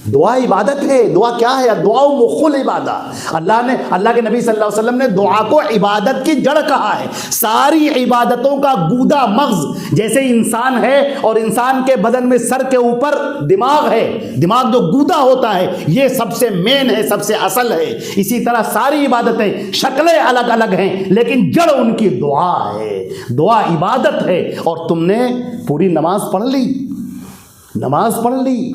Speaker 2: دعا عبادت ہے. دعا کیا ہے؟ دعا مخل عبادت. اللہ کے نبی صلی اللہ علیہ وسلم نے دعا کو عبادت کی جڑ کہا ہے. ساری عبادتوں کا گودا مغز جیسے انسان ہے اور انسان کے بدن میں سر کے اوپر دماغ ہے، دماغ جو گودا ہوتا ہے یہ سب سے مین ہے، سب سے اصل ہے. اسی طرح ساری عبادتیں شکلیں الگ الگ ہیں لیکن جڑ ان کی دعا ہے. دعا عبادت ہے. اور تم نے پوری نماز پڑھ لی،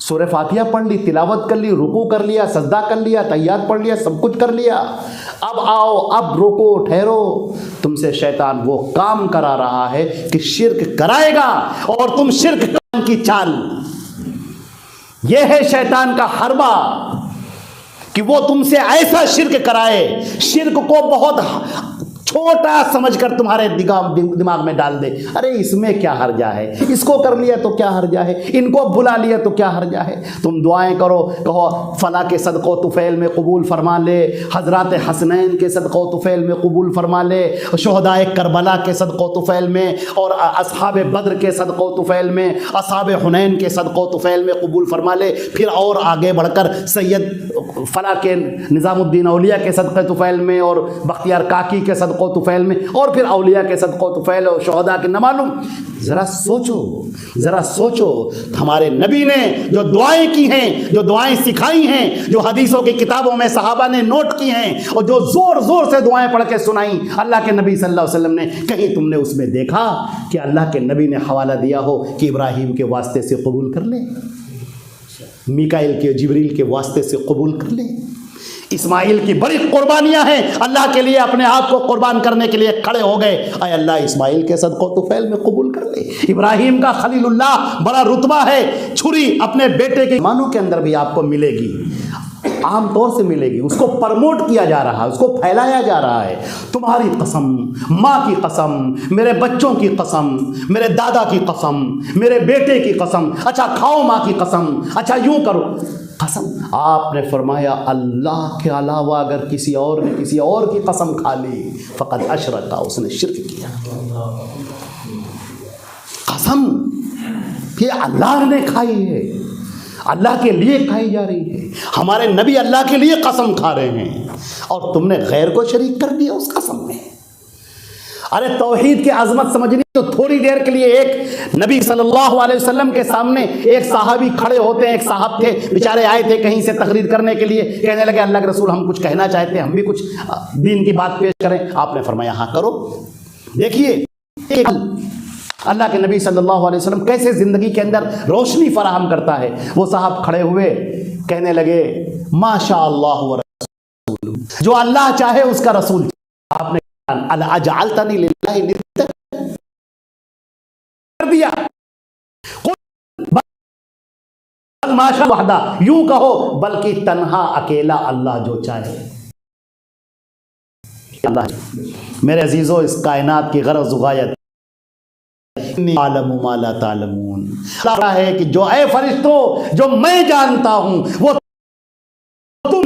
Speaker 2: سورہ فاتحہ پڑھ لی، تلاوت کر لی، رکوع کر لیا، سجدہ کر لیا، تحیات پڑھ لیا، سب کچھ کر لیا. اب آؤ، اب روکو، ٹھہرو. تم سے شیطان وہ کام کرا رہا ہے کہ شرک کرائے گا اور تم شرک کرنے کی چال. یہ ہے شیطان کا حربہ کہ وہ تم سے ایسا شرک کرائے، شرک کو بہت چھوٹا سمجھ کر تمہارے دماغ میں ڈال دے. ارے اس میں کیا حرجہ ہے، اس کو کر لیا تو کیا حرجہ ہے، ان کو بلا لیا تو کیا حرجہ ہے. تم دعائیں کرو، کہو فلاں کے صدقہ و طفیل میں قبول فرما لے، حضرات حسنین کے صدقہ و طفیل میں قبول فرما لے، شہدائے کربلا کے صدقہ و طفیل میں، اور اصحاب بدر کے صدقہ و طفیل میں، اصحاب حنین کے صدقہ و طفیل میں قبول فرما لے. پھر اور آگے بڑھ کر سید فلاں کے نظام الدین اولیاء کے صدقہ طفیل میں، اور بختیار کاکی کے صدقہ طفیل میں، اور پھر اولیاء کے صدقہ طفیل اور شہداء کے نہ معلوم. ذرا سوچو ہمارے نبی نے جو دعائیں کی ہیں، جو دعائیں سکھائی ہیں، جو حدیثوں کی کتابوں میں صحابہ نے نوٹ کی ہیں، اور جو زور سے دعائیں پڑھ کے سنائیں اللہ کے نبی صلی اللہ علیہ وسلم نے، کہیں تم نے اس میں دیکھا کہ اللہ کے نبی نے حوالہ دیا ہو کہ ابراہیم کے واسطے سے قبول کر لے، میکائیل کے، جبریل کے واسطے سے قبول کر لے. اسماعیل کی بڑی قربانیاں ہیں، اللہ کے لیے اپنے آپ کو قربان کرنے کے لیے کھڑے ہو گئے. اے اللہ اسماعیل کے صدقہ و طفیل میں قبول کر لے. ابراہیم کا خلیل اللہ بڑا رتبہ ہے، چھری اپنے بیٹے کے مانوں کے اندر بھی آپ کو ملے گی، عام طور سے ملے گی. اس کو پرموٹ کیا جا رہا ہے، اس کو پھیلایا جا رہا ہے. تمہاری قسم، ماں کی قسم، میرے بچوں کی قسم، میرے دادا کی قسم، میرے بیٹے کی قسم، اچھا کھاؤ ماں کی قسم، اچھا یوں کرو قسم. آپ نے فرمایا اللہ کے علاوہ اگر کسی اور نے کسی اور کی قسم کھا لی فقد اشرک، اس نے شرک کیا. قسم یہ اللہ نے کھائی ہے، اللہ کے لیے کھائی جا رہی ہے. ہمارے نبی اللہ کے لیے قسم کھا رہے ہیں اور تم نے غیر کو شریک کر دیا اس قسم میں. ارے توحید کی عظمت سمجھنی تو تھوڑی دیر کے لیے ایک نبی صلی اللہ علیہ وسلم کے سامنے ایک صحابی کھڑے ہوتے ہیں. ایک صاحب تھے بیچارے، آئے تھے کہیں سے تقریر کرنے کے لیے، کہنے لگے اللہ کے رسول ہم کچھ کہنا چاہتے ہیں، ہم بھی کچھ دین کی بات پیش کریں. آپ نے فرمایا ہاں کرو. دیکھیے اللہ کے نبی صلی اللہ علیہ وسلم کیسے زندگی کے اندر روشنی فراہم کرتا ہے. وہ صاحب کھڑے ہوئے کہنے لگے ماشاء اللہ و رسول، جو اللہ چاہے اس کا رسول. آپ نے اجعلتنی للہ ندا کر دیا. ماشاء وحدہ، یوں کہو بلکہ تنہا اکیلا اللہ جو چاہے. اللہ میرے عزیزو، اس کائنات کی غرض و غایت عالم ما لا تعلمون ہے کہ جو اے فرشتوں جو میں جانتا ہوں وہ تم.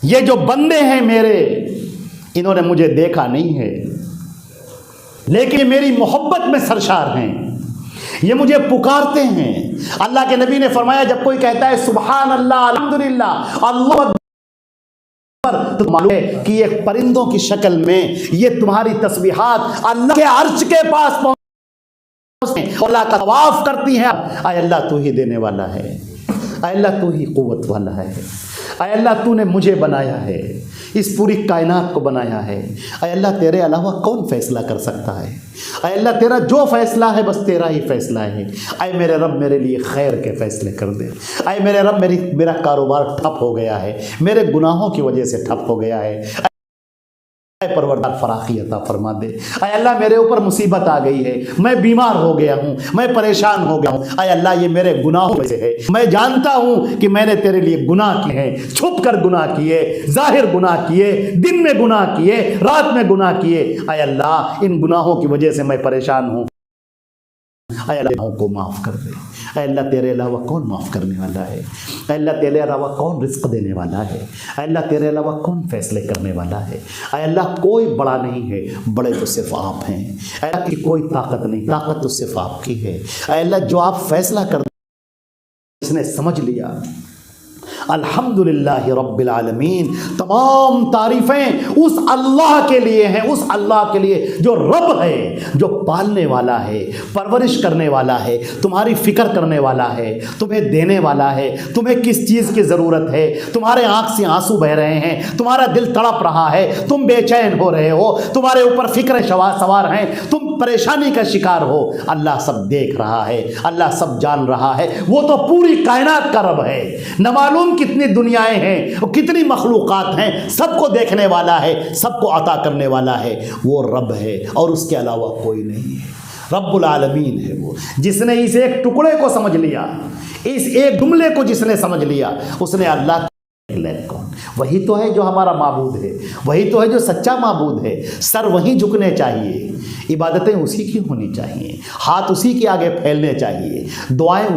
Speaker 2: یہ جو بندے ہیں میرے، انہوں نے مجھے دیکھا نہیں ہے لیکن میری محبت میں سرشار ہیں، یہ مجھے پکارتے ہیں. اللہ کے نبی نے فرمایا جب کوئی کہتا ہے سبحان اللہ، الحمدللہ، اللہ اکبر، تو معلوم ہے کہ یہ پرندوں کی شکل میں یہ تمہاری تسبیحات اللہ کے عرش کے پاس اللہ کا طواف کرتی ہیں. اے اللہ تو ہی دینے والا ہے، اے اللہ تو ہی قوت والا ہے، اے اللہ تو نے مجھے بنایا ہے، اس پوری کائنات کو بنایا ہے. اے اللہ تیرے علاوہ کون فیصلہ کر سکتا ہے؟ اے اللہ تیرا جو فیصلہ ہے بس تیرا ہی فیصلہ ہے. اے میرے رب میرے لیے خیر کے فیصلے کر دے. اے میرے رب میرا کاروبار ٹھپ ہو گیا ہے، میرے گناہوں کی وجہ سے ٹھپ ہو گیا ہے. اے پروردگار فراخی عطا فرما دے. اے اللہ میرے اوپر مصیبت آ گئی ہے، میں بیمار ہو گیا ہوں، میں پریشان ہو گیا ہوں. اے اللہ یہ میرے گناہوں میں سے ہے، میں جانتا ہوں کہ میں نے تیرے لیے گناہ کیے ہیں، چھپ کر گناہ کیے، ظاہر گناہ کیے، دن میں گناہ کیے، رات میں گناہ کیے. اے اللہ ان گناہوں کی وجہ سے میں پریشان ہوں. اے اللہ کو معاف کر دے. اے اللہ تیرے علاوہ کون معاف کرنے والا ہے؟ اے اللہ تیرے علاوہ کون رزق دینے والا ہے؟ اے اللہ تیرے علاوہ کون فیصلے کرنے والا ہے؟ اے اللہ کوئی بڑا نہیں ہے، بڑے تو صرف آپ ہیں. اے اللہ کی کوئی طاقت نہیں، طاقت تو صرف آپ کی ہے. اے اللہ جو آپ فیصلہ کر اس نے سمجھ لیا الحمدللہ رب العالمین، تمام تعریفیں اس اللہ کے لیے ہیں، اس اللہ کے لیے جو رب ہے، جو پالنے والا ہے، پرورش کرنے والا ہے، تمہاری فکر کرنے والا ہے، تمہیں دینے والا ہے، تمہیں کس چیز کی ضرورت ہے، تمہارے آنکھ سے آنسو بہ رہے ہیں، تمہارا دل تڑپ رہا ہے، تم بے چین ہو رہے ہو، تمہارے اوپر فکر سوار ہیں، تم پریشانی کا شکار ہو، اللہ سب دیکھ رہا ہے، اللہ سب جان رہا ہے۔ وہ تو پوری کائنات کا رب ہے، نہ معلوم کتنی دنیایں ہیں، کتنی مخلوقات ہیں، سب کو دیکھنے والا ہے، سب کو عطا کرنے والا ہے، وہ رب ہے اور اس کے علاوہ کوئی نہیں ہے۔ رب العالمین ہے وہ، جس نے اس ایک ٹکڑے کو سمجھ لیا، اس ایک جملے کو جس نے سمجھ لیا، اس نے اللہ وہی تو ہے جو ہمارا معبود ہے، وہی تو ہے جو سچا معبود ہے۔ سر وہیں جھکنے چاہیے، عبادتیں اسی کی ہونی چاہیے، ہاتھ اسی کے آگے پھیلنے چاہیے، دعائیں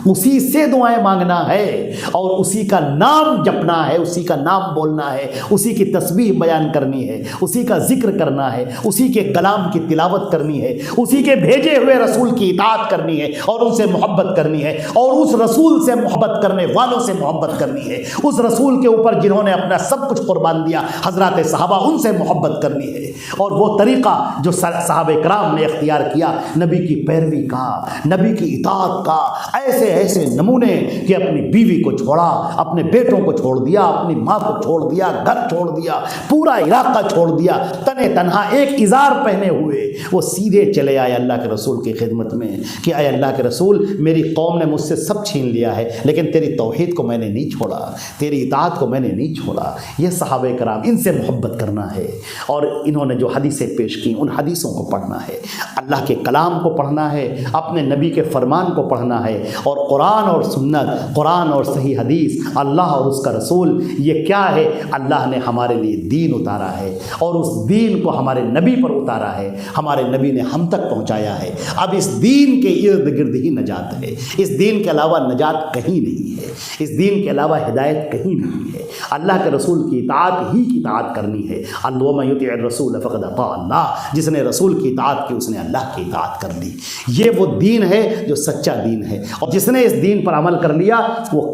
Speaker 2: اسی سے دعائیں مانگنا ہے، اور اسی کا نام جپنا ہے، اسی کا نام بولنا ہے، اسی کی تسبیح بیان کرنی ہے، اسی کا ذکر کرنا ہے، اسی کے کلام کی تلاوت کرنی ہے، اسی کے بھیجے ہوئے رسول کی اطاعت کرنی ہے اور ان سے محبت کرنی ہے، اور اس رسول سے محبت کرنے والوں سے محبت کرنی ہے، اس رسول کے اوپر جنہوں نے اپنا سب کچھ قربان دیا، حضرات صحابہ، ان سے محبت کرنی ہے۔ اور وہ طریقہ جو صحابہ کرام نے اختیار کیا، نبی کی پیروی کا، نبی کی اطاعت کا، ایسے نمونے کہ اپنی بیوی کو چھوڑا، اپنے بیٹوں کو چھوڑ دیا، اپنی ماں کو چھوڑ دیا، گھر چھوڑ دیا، پورا علاقہ چھوڑ دیا، تنے تنہا ایک ازار پہنے ہوئے وہ سیدھے چلے آئے اللہ کے رسول کی خدمت میں کہ اے اللہ کے رسول، میری قوم نے مجھ سے سب چھین لیا ہے، لیکن تیری توحید کو میں نے نہیں چھوڑا، تیری اطاعت کو میں نے نہیں چھوڑا۔ یہ صحابہ کرام، ان سے محبت کرنا ہے، اور انہوں نے جو حدیثیں پیش کی ان حدیثوں کو پڑھنا ہے، اللہ کے کلام کو پڑھنا ہے، اپنے نبی کے فرمان کو پڑھنا ہے، اور قرآن اور سنت، قرآن اور صحیح حدیث، اللہ اور اس کا رسول، یہ کیا ہے؟ اللہ نے ہمارے لیے دین اتارا ہے، اور اس دین کو ہمارے نبی پر اتارا ہے، ہمارے نبی نے ہم تک پہنچایا ہے۔ اب اس دین کے ارد گرد ہی نجات ہے، اس دین کے علاوہ نجات کہیں نہیں ہے، اس دین کے علاوہ ہدایت کہیں نہیں ہے۔ اللہ کے رسول کی اطاعت ہی کی اطاعت کرنی ہے۔ وَمَن يُطِعِ الرَّسُولَ فَقَدْ أَطَاعَ اللَّهَ، جس نے رسول کی اطاعت کی اس نے اللہ کی اطاعت کر لی۔ یہ وہ دین ہے جو سچا دین ہے، اور جس نے اس دین پر عمل کر لیا وہ